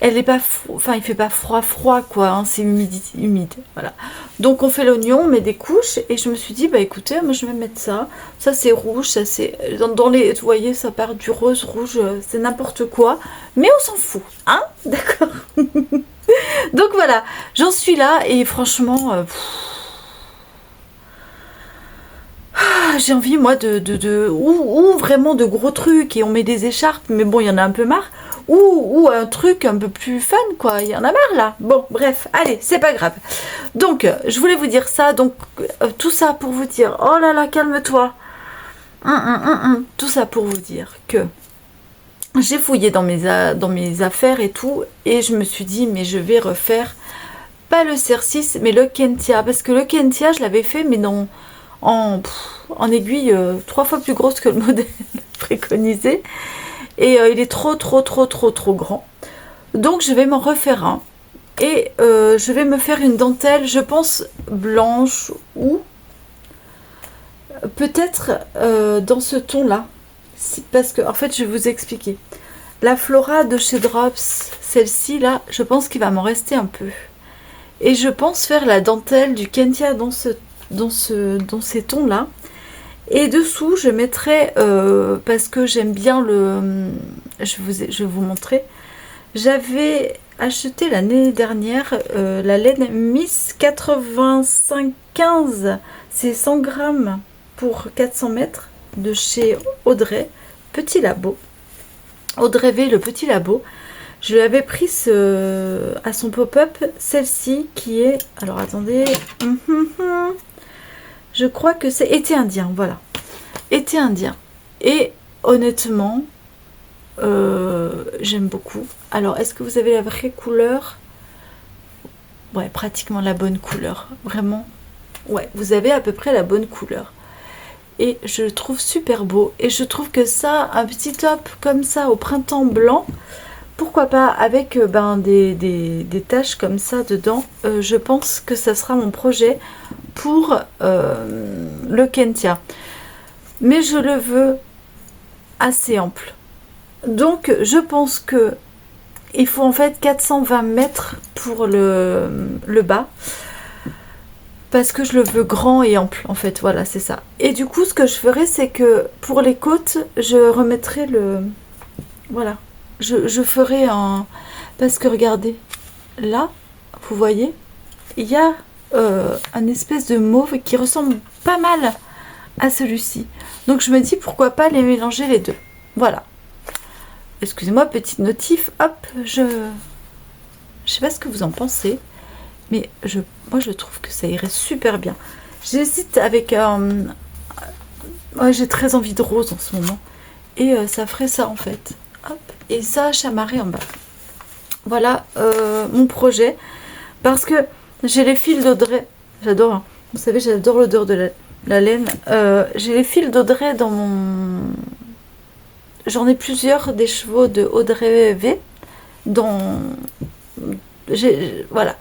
elle est pas, enfin il fait pas froid quoi, hein, c'est humide, voilà. Donc on fait l'oignon, on met des couches et je me suis dit bah écoutez, moi je vais mettre ça c'est rouge, ça c'est dans les, vous voyez ça part du rose rouge, c'est n'importe quoi, mais on s'en fout, hein, d'accord. Donc voilà, j'en suis là et franchement j'ai envie moi ou vraiment de gros trucs et on met des écharpes, mais bon il y en a un peu marre. Ou un truc un peu plus fun quoi, il y en a marre là. Bon bref, allez, c'est pas grave. Donc je voulais vous dire ça, donc tout ça pour vous dire, oh là là, calme-toi. Tout ça pour vous dire que j'ai fouillé dans mes affaires et tout, et je me suis dit mais je vais refaire pas le cercis mais le Kentia, parce que le Kentia je l'avais fait mais en aiguille 3 fois plus grosse que le modèle préconisé. Et il est trop grand. Donc je vais m'en refaire un. Et je vais me faire une dentelle, je pense, blanche ou peut-être dans ce ton-là. Parce que, en fait, je vais vous expliquer. La Flora de chez Drops, celle-ci, là, je pense qu'il va m'en rester un peu. Et je pense faire la dentelle du Kentia dans ces tons-là. Et dessous, je mettrai, parce que j'aime bien je vais vous montrer. J'avais acheté l'année dernière la laine Miss 8515. C'est 100 grammes pour 400 mètres de chez Audrey. Petit labo. Audrey V, le petit labo. Je lui avais pris à son pop-up celle-ci qui est... Alors attendez... Je crois que c'est été indien, voilà. Été indien. Et honnêtement, j'aime beaucoup. Alors, est-ce que vous avez la vraie couleur? Ouais, pratiquement la bonne couleur. Vraiment. Ouais, vous avez à peu près la bonne couleur. Et je le trouve super beau. Et je trouve que ça, un petit top comme ça au printemps blanc, pourquoi pas avec des taches comme ça dedans. Je pense que ça sera mon projet pour le Kentia. Mais je le veux assez ample. Donc je pense que il faut en fait 420 mètres pour le bas. Parce que je le veux grand et ample, en fait, voilà, c'est ça. Et du coup, ce que je ferai, c'est que pour les côtes, je remettrai le... Voilà. Je ferai un... Parce que regardez, là, vous voyez, il y a un espèce de mauve qui ressemble pas mal à celui-ci. Donc je me dis, pourquoi pas les mélanger les deux. Voilà. Excusez-moi, petite notif, hop, je sais pas ce que vous en pensez. Mais moi, je trouve que ça irait super bien. J'hésite avec... ouais, j'ai très envie de rose en ce moment. Et ça ferait ça, en fait. Hop. Et ça, chamarré en bas. Voilà mon projet. Parce que j'ai les fils d'Audrey. J'adore. Hein. Vous savez, j'adore l'odeur de la laine. J'ai les fils d'Audrey dans mon... J'en ai plusieurs des chevaux de Audrey V. Voilà.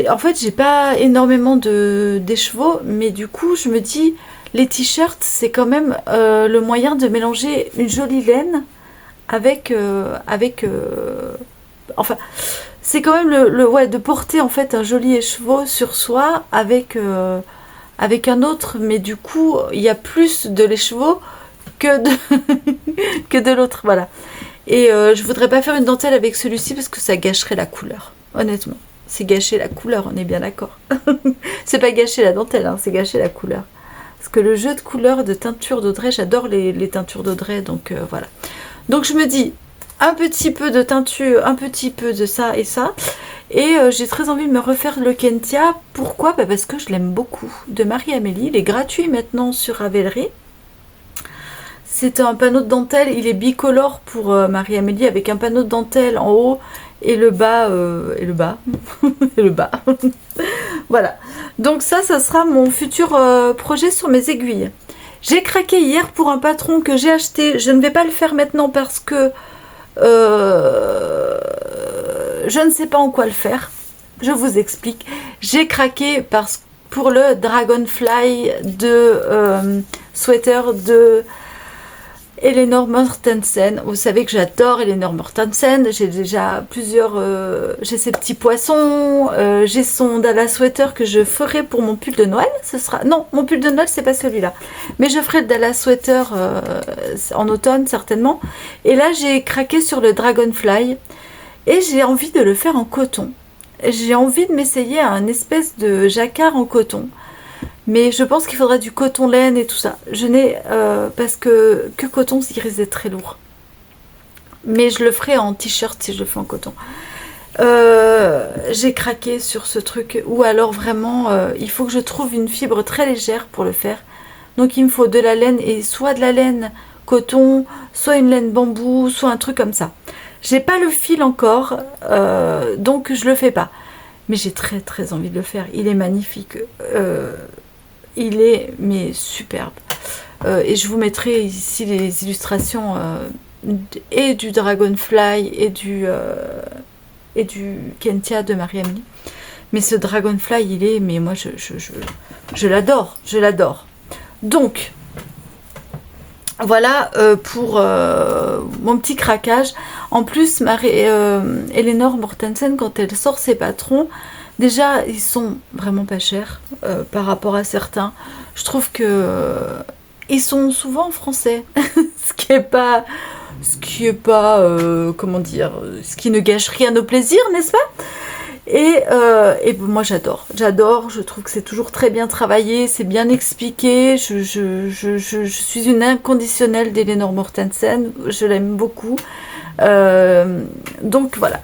En fait, j'ai pas énormément des chevaux, mais du coup, je me dis, les t-shirts, c'est quand même le moyen de mélanger une jolie laine avec... enfin, c'est quand même ouais, de porter en fait un joli écheveau sur soi avec un autre, mais du coup, il y a plus de l'écheveau que de l'autre, voilà. Et je voudrais pas faire une dentelle avec celui-ci parce que ça gâcherait la couleur, honnêtement. C'est gâcher la couleur, on est bien d'accord. C'est pas gâcher la dentelle, hein, c'est gâcher la couleur. Parce que le jeu de couleurs de teinture d'Audrey, j'adore les teintures d'Audrey, donc voilà. Donc je me dis, un petit peu de teinture, un petit peu de ça et ça. Et j'ai très envie de me refaire le Kentia. Pourquoi? Parce que je l'aime beaucoup. De Marie-Amélie, il est gratuit maintenant sur Ravelry. C'est un panneau de dentelle, il est bicolore pour Marie-Amélie avec un panneau de dentelle en haut et le bas, et le bas. Voilà. Donc ça sera mon futur projet sur mes aiguilles. J'ai craqué hier pour un patron que j'ai acheté. Je ne vais pas le faire maintenant parce que je ne sais pas en quoi le faire. Je vous explique. J'ai craqué pour le Dragonfly de sweater de Elinor Mortensen. Vous savez que j'adore Elinor Mortensen. J'ai déjà j'ai ses petits poissons. J'ai son Dallas sweater que je ferai pour mon pull de Noël. Non, mon pull de Noël, c'est pas celui-là. Mais je ferai le Dallas sweater en automne, certainement. Et là, j'ai craqué sur le Dragonfly. Et j'ai envie de le faire en coton. J'ai envie de m'essayer à un espèce de jacquard en coton. Mais je pense qu'il faudra du coton laine et tout ça. Je n'ai... parce que coton, il risque d'être très lourd. Mais je le ferai en t-shirt si je le fais en coton. J'ai craqué sur ce truc. Ou alors vraiment, il faut que je trouve une fibre très légère pour le faire. Donc il me faut de la laine, et soit de la laine coton, soit une laine bambou, soit un truc comme ça. J'ai pas le fil encore, donc je le fais pas. Mais j'ai très très envie de le faire. Il est magnifique. Il est mais superbe. Et je vous mettrai ici les illustrations et du Dragonfly et du Kentia de Marie-Amélie. Mais ce Dragonfly, il est... Mais moi, je l'adore. Je l'adore. Donc, voilà pour mon petit craquage. En plus, Elinor Mortensen, quand elle sort ses patrons, déjà, ils sont vraiment pas chers par rapport à certains. Je trouve que ils sont souvent en français, ce qui est pas, comment dire, ce qui ne gâche rien au plaisir, n'est-ce pas? Et moi j'adore, je trouve que c'est toujours très bien travaillé, c'est bien expliqué, je suis une inconditionnelle d'Elinor Mortensen, je l'aime beaucoup, donc voilà.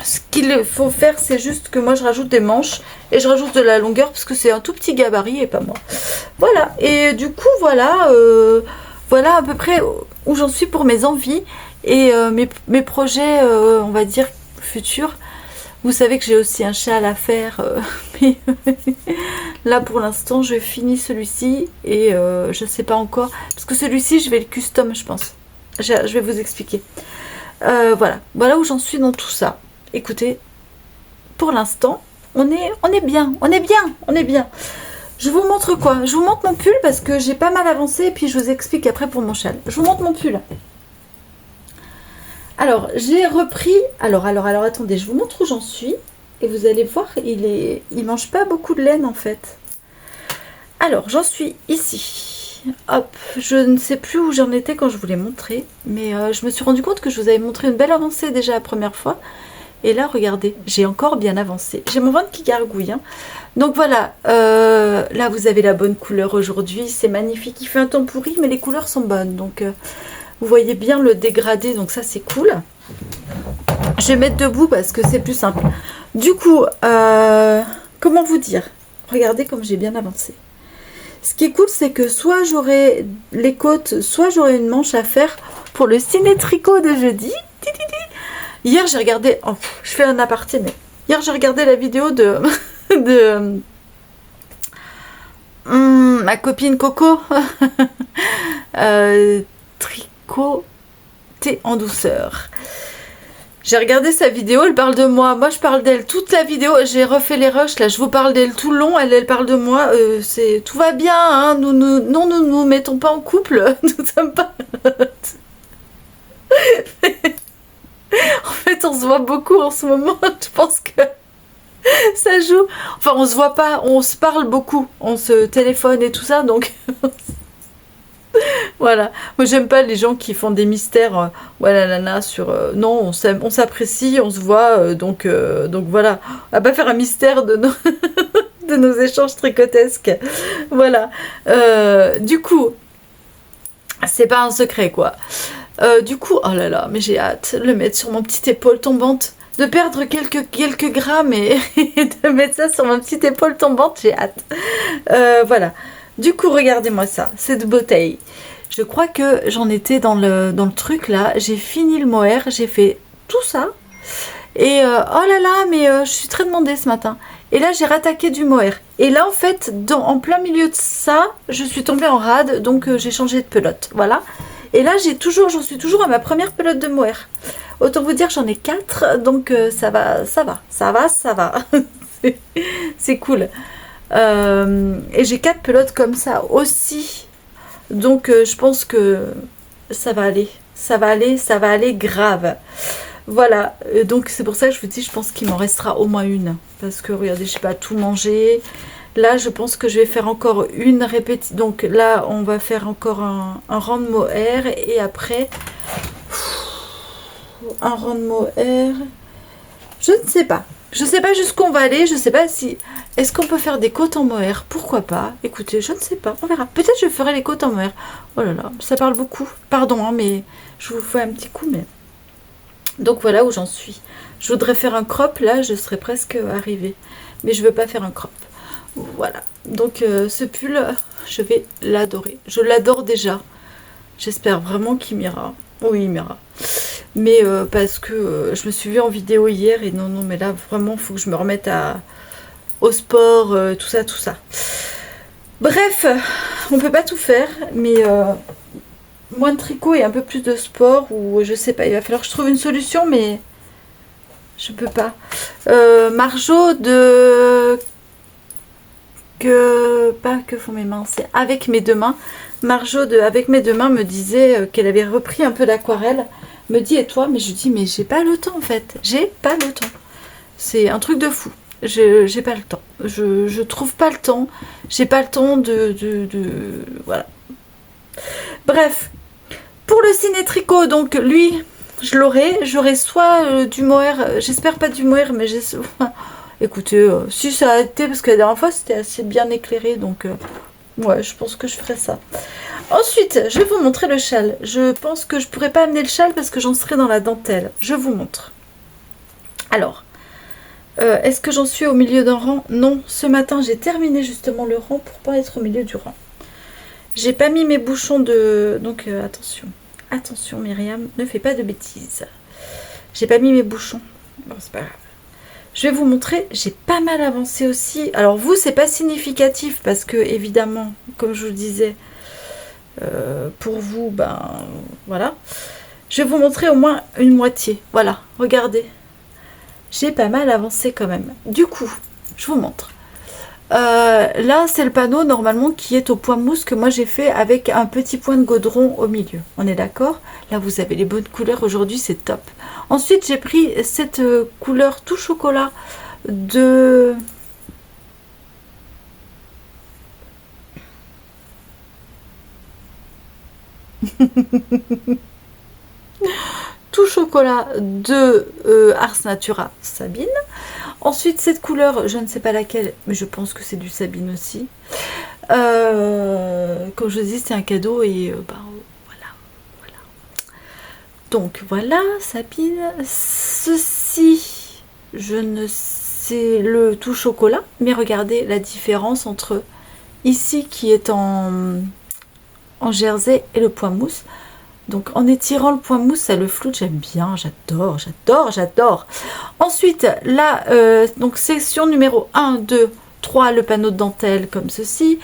Ce qu'il faut faire, c'est juste que moi je rajoute des manches et je rajoute de la longueur parce que c'est un tout petit gabarit et pas moi. Voilà, et du coup voilà, voilà à peu près où j'en suis pour mes envies et mes projets, on va dire, futurs. Vous savez que j'ai aussi un châle à faire, mais là pour l'instant je finis celui-ci et je sais pas encore, parce que celui-ci je vais le custom je pense. Je vais vous expliquer. Voilà où j'en suis dans tout ça. Écoutez, pour l'instant, on est bien. Je vous montre quoi? Je vous montre mon pull parce que j'ai pas mal avancé et puis je vous explique après pour mon châle. Je vous montre mon pull. Alors, j'ai repris... Alors, attendez, je vous montre où j'en suis. Et vous allez voir, il mange pas beaucoup de laine en fait. Alors, j'en suis ici. Hop, je ne sais plus où j'en étais quand je vous l'ai montré. Mais je me suis rendu compte que je vous avais montré une belle avancée déjà la première fois. Et là, regardez, j'ai encore bien avancé. J'ai mon ventre qui gargouille. Hein. Donc voilà, là vous avez la bonne couleur aujourd'hui. C'est magnifique. Il fait un temps pourri, mais les couleurs sont bonnes. Donc vous voyez bien le dégradé. Donc ça, c'est cool. Je vais mettre debout parce que c'est plus simple. Du coup, comment vous dire? Regardez comme j'ai bien avancé. Ce qui est cool, c'est que soit j'aurai les côtes, soit j'aurai une manche à faire pour le ciné tricot de jeudi. Hier, j'ai regardé... Oh, je fais un aparté, mais... Hier, j'ai regardé la vidéo de... ma copine Coco. Tricoter en douceur. J'ai regardé sa vidéo, elle parle de moi. Moi, je parle d'elle toute la vidéo. J'ai refait les rushs, là. Je vous parle d'elle tout le long. Elle parle de moi. Tout va bien, hein. Nous nous mettons pas en couple. Nous sommes pas... En fait, on se voit beaucoup en ce moment. Je pense que ça joue. Enfin, on se voit pas, on se parle beaucoup. On se téléphone et tout ça, donc... Voilà. Moi, j'aime pas les gens qui font des mystères. Voilà, nana, sur... non, on s'apprécie, on se voit. Donc voilà. On va pas faire un mystère de nos, de nos échanges tricotesques. Voilà. Du coup, c'est pas un secret, quoi. Du coup, oh là là, mais j'ai hâte de le mettre sur mon petite épaule tombante, de perdre quelques grammes et de mettre ça sur mon petite épaule tombante, j'ai hâte. Voilà. Du coup, regardez-moi ça, cette bouteille. Je crois que j'en étais dans le truc là. J'ai fini le mohair, j'ai fait tout ça. Et oh là là, mais je suis très demandée ce matin. Et là, j'ai rattaqué du mohair. Et là, en fait, en plein milieu de ça, je suis tombée en rade, donc j'ai changé de pelote. Voilà. Et là, j'en suis toujours à ma première pelote de mohair. Autant vous dire que j'en ai 4, donc ça va. C'est cool. Et j'ai 4 pelotes comme ça aussi. Donc je pense que ça va aller grave. Voilà, donc c'est pour ça que je vous dis, je pense qu'il m'en restera au moins une. Parce que regardez, je n'ai pas tout mangé. Là, je pense que je vais faire encore une répétition. Donc là, on va faire encore un rang de mohair. Et après, un rang de mohair. Je ne sais pas. Je ne sais pas jusqu'où on va aller. Je ne sais pas si... Est-ce qu'on peut faire des côtes en mohair? Pourquoi pas? Écoutez, je ne sais pas. On verra. Peut-être je ferai les côtes en mohair. Oh là là, ça parle beaucoup. Pardon, hein, mais je vous fais un petit coup. Mais... Donc voilà où j'en suis. Je voudrais faire un crop. Là, je serais presque arrivée. Mais je ne veux pas faire un crop. Voilà, donc ce pull, je vais l'adorer. Je l'adore déjà. J'espère vraiment qu'il m'ira. Oui, il m'ira. Mais parce que je me suis vue en vidéo hier et non, mais là, vraiment, il faut que je me remette au sport, tout ça. Bref, on peut pas tout faire, mais moins de tricot et un peu plus de sport, ou je sais pas, il va falloir que je trouve une solution, mais je peux pas. Marjo de... pas que font mes mains, c'est avec mes deux mains. Marjo de avec mes deux mains me disait qu'elle avait repris un peu d'aquarelle. Me dit, et toi? Mais je dis, mais j'ai pas le temps en fait. J'ai pas le temps. C'est un truc de fou. J'ai pas le temps. Je trouve pas le temps. J'ai pas le temps voilà. Bref. Pour le ciné tricot, donc lui, je l'aurai. J'aurai soit du mohair. J'espère pas du mohair, mais j'ai... Écoutez, si ça a été, parce que la dernière fois c'était assez bien éclairé, donc ouais, je pense que je ferai ça. Ensuite, je vais vous montrer le châle. Je pense que je pourrais pas amener le châle parce que j'en serai dans la dentelle. Je vous montre. Alors, est-ce que j'en suis au milieu d'un rang? Non, ce matin j'ai terminé justement le rang pour pas être au milieu du rang. J'ai pas mis mes bouchons de... Donc attention. Attention Myriam, ne fais pas de bêtises. J'ai pas mis mes bouchons. Bon, c'est pas grave. Je vais vous montrer, j'ai pas mal avancé aussi. Alors vous, c'est pas significatif parce que évidemment, comme je vous le disais, pour vous, ben voilà. Je vais vous montrer au moins une moitié. Voilà, regardez. J'ai pas mal avancé quand même. Du coup, je vous montre. Là, c'est le panneau normalement qui est au point mousse que moi j'ai fait avec un petit point de goudron au milieu. On est d'accord? Là, vous avez les bonnes couleurs. Aujourd'hui, c'est top. Ensuite, j'ai pris cette couleur tout chocolat de... tout chocolat de Ars Natura Sabine. Ensuite, cette couleur, je ne sais pas laquelle, mais je pense que c'est du Sabine aussi. Comme je dis, c'est un cadeau et voilà. Donc voilà, Sabine. Ceci, je ne sais, le tout chocolat, mais regardez la différence entre ici qui est en jersey et le point mousse. Donc en étirant le point mousse, ça le floute, j'aime bien, j'adore. Ensuite, là, donc section numéro 1, 2, 3, le panneau de dentelle comme ceci.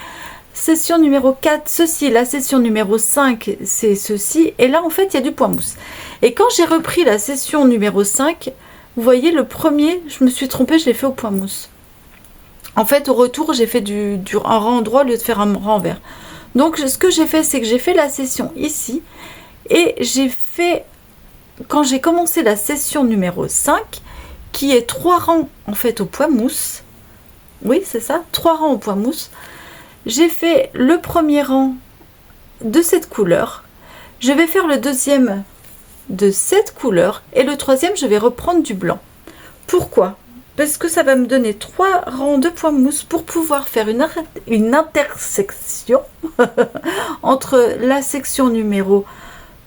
Session numéro 4, ceci. La session numéro 5, c'est ceci. Et là, en fait, il y a du point mousse. Et quand j'ai repris la session numéro 5, vous voyez, le premier, je me suis trompée, je l'ai fait au point mousse. En fait, au retour, j'ai fait un rang droit au lieu de faire un rang vert. Donc, ce que j'ai fait, c'est que j'ai fait la session ici. Et j'ai fait, quand j'ai commencé la session numéro 5, qui est 3 rangs en fait au point mousse, oui c'est ça, 3 rangs au point mousse, j'ai fait le premier rang de cette couleur, je vais faire le deuxième de cette couleur, et le troisième je vais reprendre du blanc. Pourquoi? Parce que ça va me donner 3 rangs de point mousse pour pouvoir faire une intersection entre la section numéro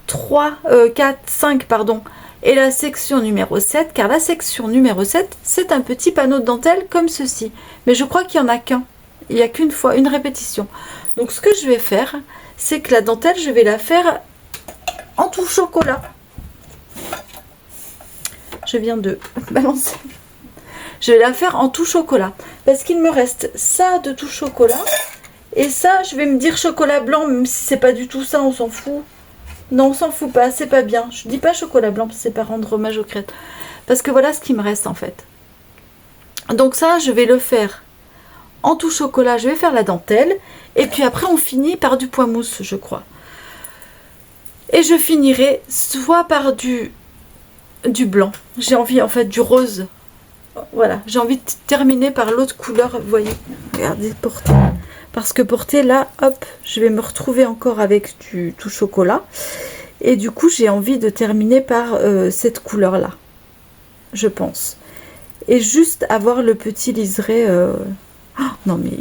3, 4, 5, pardon, et la section numéro 7, car la section numéro 7, c'est un petit panneau de dentelle comme ceci. Mais je crois qu'il n'y en a qu'un. Il n'y a qu'une fois, une répétition. Donc ce que je vais faire, c'est que la dentelle, je vais la faire en tout chocolat. Je viens de balancer. Je vais la faire en tout chocolat. Parce qu'il me reste ça de tout chocolat. Et ça, je vais me dire chocolat blanc, même si c'est pas du tout ça, on s'en fout. Non, on s'en fout pas, c'est pas bien. Je dis pas chocolat blanc, c'est pas rendre hommage aux crêtes. Parce que voilà ce qui me reste en fait. Donc ça, je vais le faire en tout chocolat. Je vais faire la dentelle. Et puis après, on finit par du point mousse, je crois. Et je finirai soit par du blanc. J'ai envie en fait du rose. Voilà, j'ai envie de terminer par l'autre couleur. Vous voyez, regardez, portée. Parce que portée, là, hop, je vais me retrouver encore avec du tout chocolat. Et du coup, j'ai envie de terminer par cette couleur-là, je pense. Et juste avoir le petit liseré. Oh, non, mais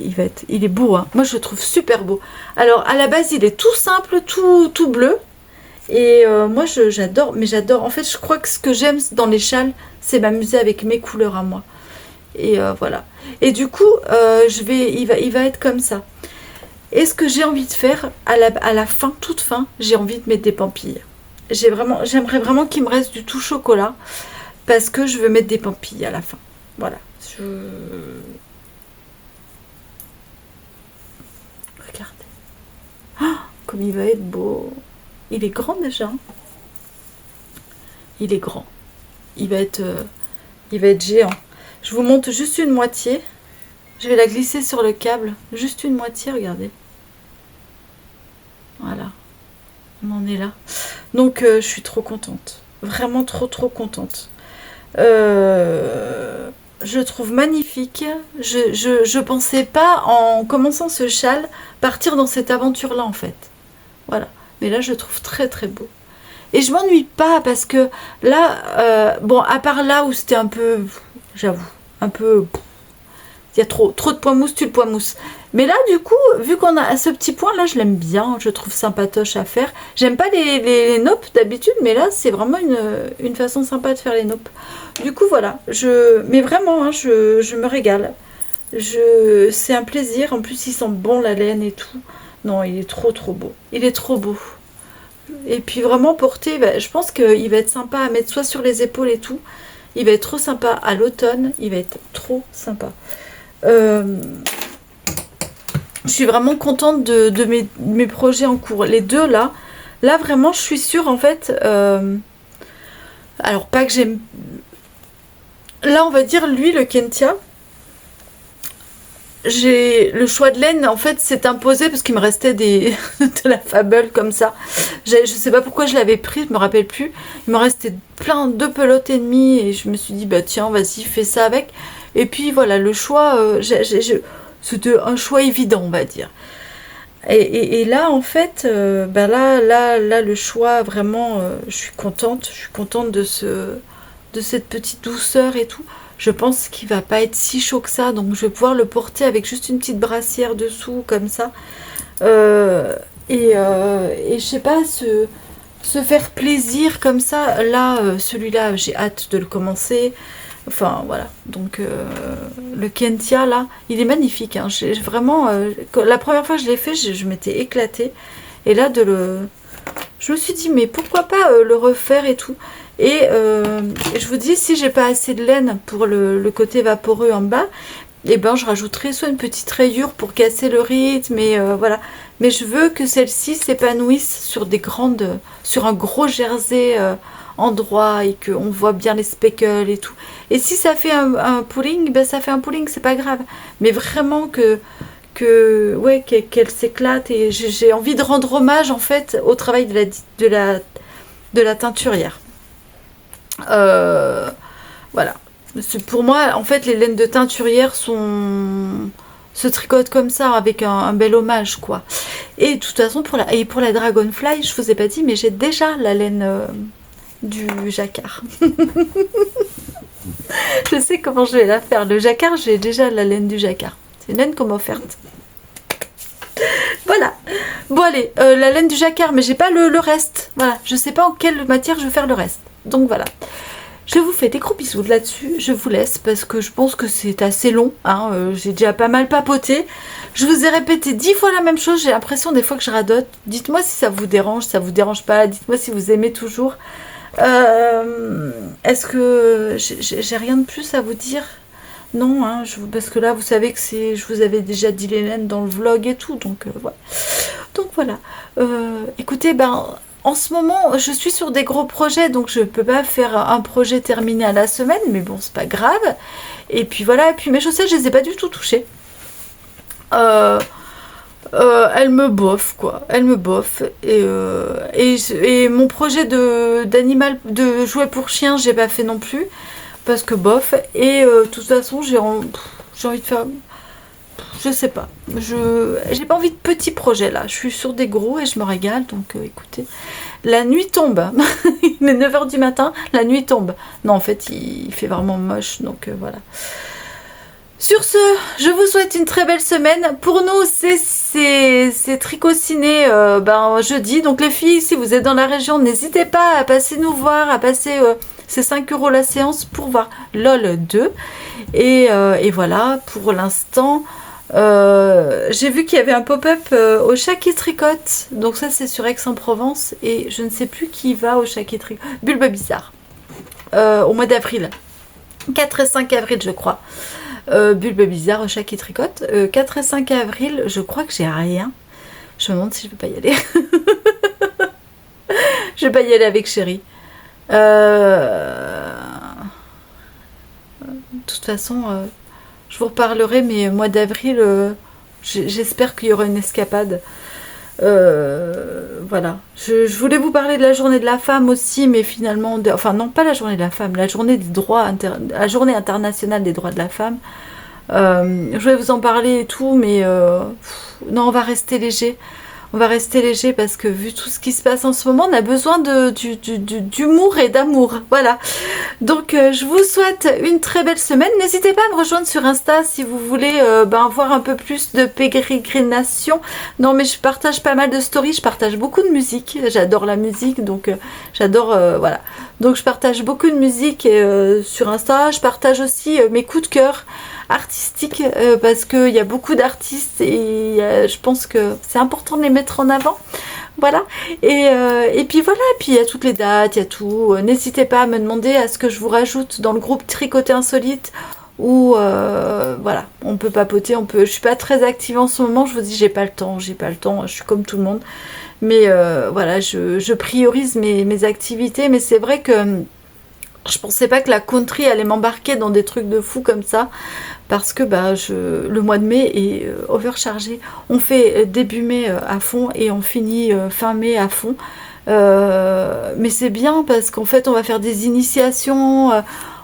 il est beau, hein. Moi, je le trouve super beau. Alors, à la base, il est tout simple, tout bleu. Et moi, j'adore. Mais j'adore. En fait, je crois que ce que j'aime dans les châles, c'est m'amuser avec mes couleurs à moi. Et voilà. Et du coup, il va être comme ça. Et ce que j'ai envie de faire, à la fin, toute fin, j'ai envie de mettre des pampilles. J'aimerais vraiment qu'il me reste du tout chocolat. Parce que je veux mettre des pampilles à la fin. Voilà. Regardez. Oh, comme il va être beau. Il est grand déjà. Il est grand. Il va être géant. Je vous montre juste une moitié. Je vais la glisser sur le câble. Juste une moitié, regardez. Voilà. On en est là. Donc, je suis trop contente. Vraiment trop contente. Je trouve magnifique. Je pensais pas, en commençant ce châle, partir dans cette aventure-là, en fait. Voilà. Mais là, je le trouve très beau. Et je m'ennuie pas parce que là, bon, à part là où c'était un peu, j'avoue, un peu, il y a trop de point mousse, tue le point mousse. Mais là, du coup, vu qu'on a ce petit point là, je l'aime bien, je trouve sympatoche à faire. J'aime pas les nopes d'habitude, mais là, c'est vraiment une façon sympa de faire les nopes. Du coup, voilà, mais vraiment, hein, je me régale. C'est un plaisir. En plus, il sent bon la laine et tout. Non, il est trop beau. Il est trop beau. Et puis vraiment porté, je pense qu'il va être sympa à mettre soit sur les épaules et tout. Il va être trop sympa à l'automne. Il va être trop sympa. Je suis vraiment contente de mes projets en cours. Les deux là, vraiment je suis sûre en fait. Alors pas que j'aime. Là on va dire lui le Kentia. Le choix de laine en fait s'est imposé parce qu'il me restait de la Fable comme ça. Je sais pas pourquoi je l'avais pris, je me rappelle plus. Il me restait plein de pelotes et demie et je me suis dit bah tiens vas-y fais ça avec. Et puis voilà le choix, c'était un choix évident on va dire. Et là en fait, là le choix vraiment, je suis contente de cette petite douceur et tout. Je pense qu'il va pas être si chaud que ça, donc je vais pouvoir le porter avec juste une petite brassière dessous, comme ça. Et je sais pas, se faire plaisir comme ça. Là, celui-là, j'ai hâte de le commencer. Enfin, voilà. Donc, le Kentia, là, il est magnifique. Hein. J'ai vraiment... la première fois que je l'ai fait, je m'étais éclatée. Et là, je me suis dit, mais pourquoi pas le refaire et tout. Et je vous dis, si j'ai pas assez de laine pour le côté vaporeux en bas, et ben je rajouterai soit une petite rayure pour casser le rythme, et voilà. Mais je veux que celle-ci s'épanouisse sur un gros jersey endroit et qu'on voit bien les speckles et tout. Et si ça fait un pulling, ben ça fait un pulling, c'est pas grave. Mais vraiment qu'elle s'éclate, et j'ai envie de rendre hommage en fait au travail de la teinturière. Voilà. Pour moi, en fait, les laines de teinturière se tricotent comme ça, avec un bel hommage, quoi. Et de toute façon, pour la Dragonfly, je vous ai pas dit, mais j'ai déjà la laine du jacquard. Je sais comment je vais la faire. Le jacquard, j'ai déjà la laine du jacquard. C'est une laine qu'on m'a offerte. Voilà. Bon, allez, la laine du jacquard, mais j'ai pas le reste. Voilà. Je sais pas en quelle matière je vais faire le reste. Donc voilà. Je vous fais des gros bisous là-dessus. Je vous laisse parce que je pense que c'est assez long. Hein. J'ai déjà pas mal papoté. Je vous ai répété 10 fois la même chose. J'ai l'impression des fois que je radote. Dites-moi si ça vous dérange, si ça vous dérange pas. Dites-moi si vous aimez toujours. Est-ce que j'ai rien de plus à vous dire? Non, hein, parce que là, vous savez que je vous avais déjà dit les laines dans le vlog et tout. Donc voilà. Donc voilà. Écoutez, en ce moment, je suis sur des gros projets, donc je peux pas faire un projet terminé à la semaine, mais bon, c'est pas grave. Et puis voilà, et puis mes chaussettes, je les ai pas du tout touchées. Elles me boffent, quoi. Elles me boffent. Et mon projet de jouet pour chien, j'ai pas fait non plus, parce que bof. Et de toute façon, j'ai envie de faire... Je sais pas. J'ai pas envie de petits projets là. Je suis sur des gros et je me régale. Donc écoutez. La nuit tombe. Il est 9h du matin. La nuit tombe. Non, en fait, il fait vraiment moche. Donc voilà. Sur ce, je vous souhaite une très belle semaine. Pour nous, c'est Tricot Ciné jeudi. Donc les filles, si vous êtes dans la région, n'hésitez pas à passer nous voir, à passer c'est 5 € la séance pour voir LOL 2. Et voilà, pour l'instant... j'ai vu qu'il y avait un pop-up au Chat qui tricote, donc ça c'est sur Aix-en-Provence, et je ne sais plus qui va au Chat qui tricote. Bulbe Bizarre, au mois d'avril, 4 et 5 avril je crois. Bulbe Bizarre au Chat qui tricote, 4 et 5 avril, je crois que j'ai rien. Je me demande si je peux pas y aller. Je vais pas y aller avec chérie. De toute façon... je vous reparlerai, mais mois d'avril, j'espère qu'il y aura une escapade. Voilà. Je voulais vous parler de la journée de la femme aussi, mais finalement... Enfin, non, pas la journée de la femme, la journée la journée internationale des droits de la femme. Je voulais vous en parler et tout, mais... non, on va rester léger. On va rester léger parce que vu tout ce qui se passe en ce moment, on a besoin d'humour et d'amour. Voilà. Donc je vous souhaite une très belle semaine. N'hésitez pas à me rejoindre sur Insta si vous voulez voir un peu plus de pérégrination. Non mais je partage pas mal de stories, je partage beaucoup de musique. J'adore la musique, donc j'adore... voilà. Donc je partage beaucoup de musique sur Insta. Je partage aussi mes coups de cœur artistique parce qu'il y a beaucoup d'artistes et je pense que c'est important de les mettre en avant. Voilà. Et puis voilà, et puis il y a toutes les dates, il y a tout. N'hésitez pas à me demander à ce que je vous rajoute dans le groupe Tricoter Insolite où voilà, on peut papoter, je suis pas très active en ce moment, je vous dis j'ai pas le temps, je suis comme tout le monde. Mais voilà, je priorise mes activités, mais c'est vrai que je pensais pas que la country allait m'embarquer dans des trucs de fou comme ça, parce que le mois de mai est overchargé. On fait début mai à fond et on finit fin mai à fond. Mais c'est bien parce qu'en fait on va faire des initiations,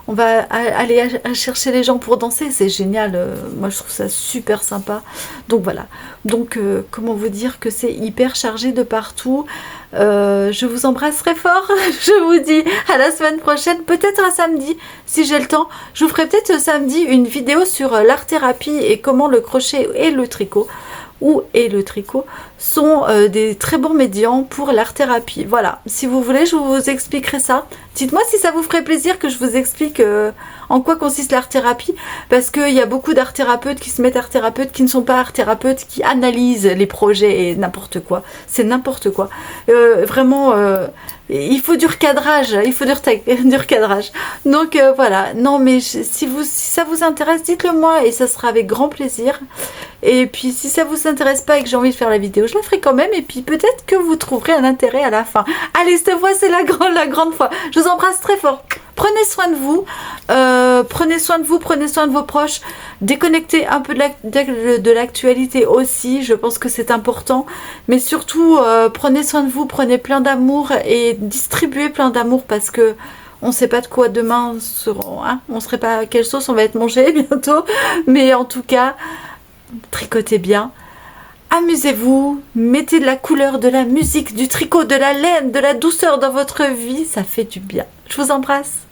on va aller chercher les gens pour danser, c'est génial, moi je trouve ça super sympa. Donc voilà, donc comment vous dire que c'est hyper chargé de partout. Je vous embrasse très fort, je vous dis à la semaine prochaine, peut-être un samedi si j'ai le temps. Je vous ferai peut-être samedi une vidéo sur l'art-thérapie et comment le crochet et le tricot le tricot sont des très bons médians pour l'art-thérapie. Voilà, si vous voulez, je vous expliquerai ça. Dites-moi si ça vous ferait plaisir que je vous explique en quoi consiste l'art-thérapie, parce qu'il y a beaucoup d'art-thérapeutes qui se mettent art-thérapeutes, qui ne sont pas art-thérapeutes, qui analysent les projets et n'importe quoi. C'est n'importe quoi. Vraiment, il faut du recadrage, du recadrage. Donc voilà, non mais si ça vous intéresse, dites-le moi et ça sera avec grand plaisir. Et puis si ça vous intéresse pas et que j'ai envie de faire la vidéo, je la ferai quand même, et puis peut-être que vous trouverez un intérêt à la fin. Allez, cette fois c'est la grande fois. Je vous embrasse très fort. Prenez soin de vous, prenez soin de vos proches, déconnectez un peu de l'actualité aussi, je pense que c'est important, mais surtout prenez soin de vous, prenez plein d'amour et distribuez plein d'amour, parce que on ne sait pas de quoi demain seront, hein, on ne sait pas à quelle sauce on va être mangé bientôt, mais en tout cas, tricotez bien. Amusez-vous, mettez de la couleur, de la musique, du tricot, de la laine, de la douceur dans votre vie, ça fait du bien. Je vous embrasse.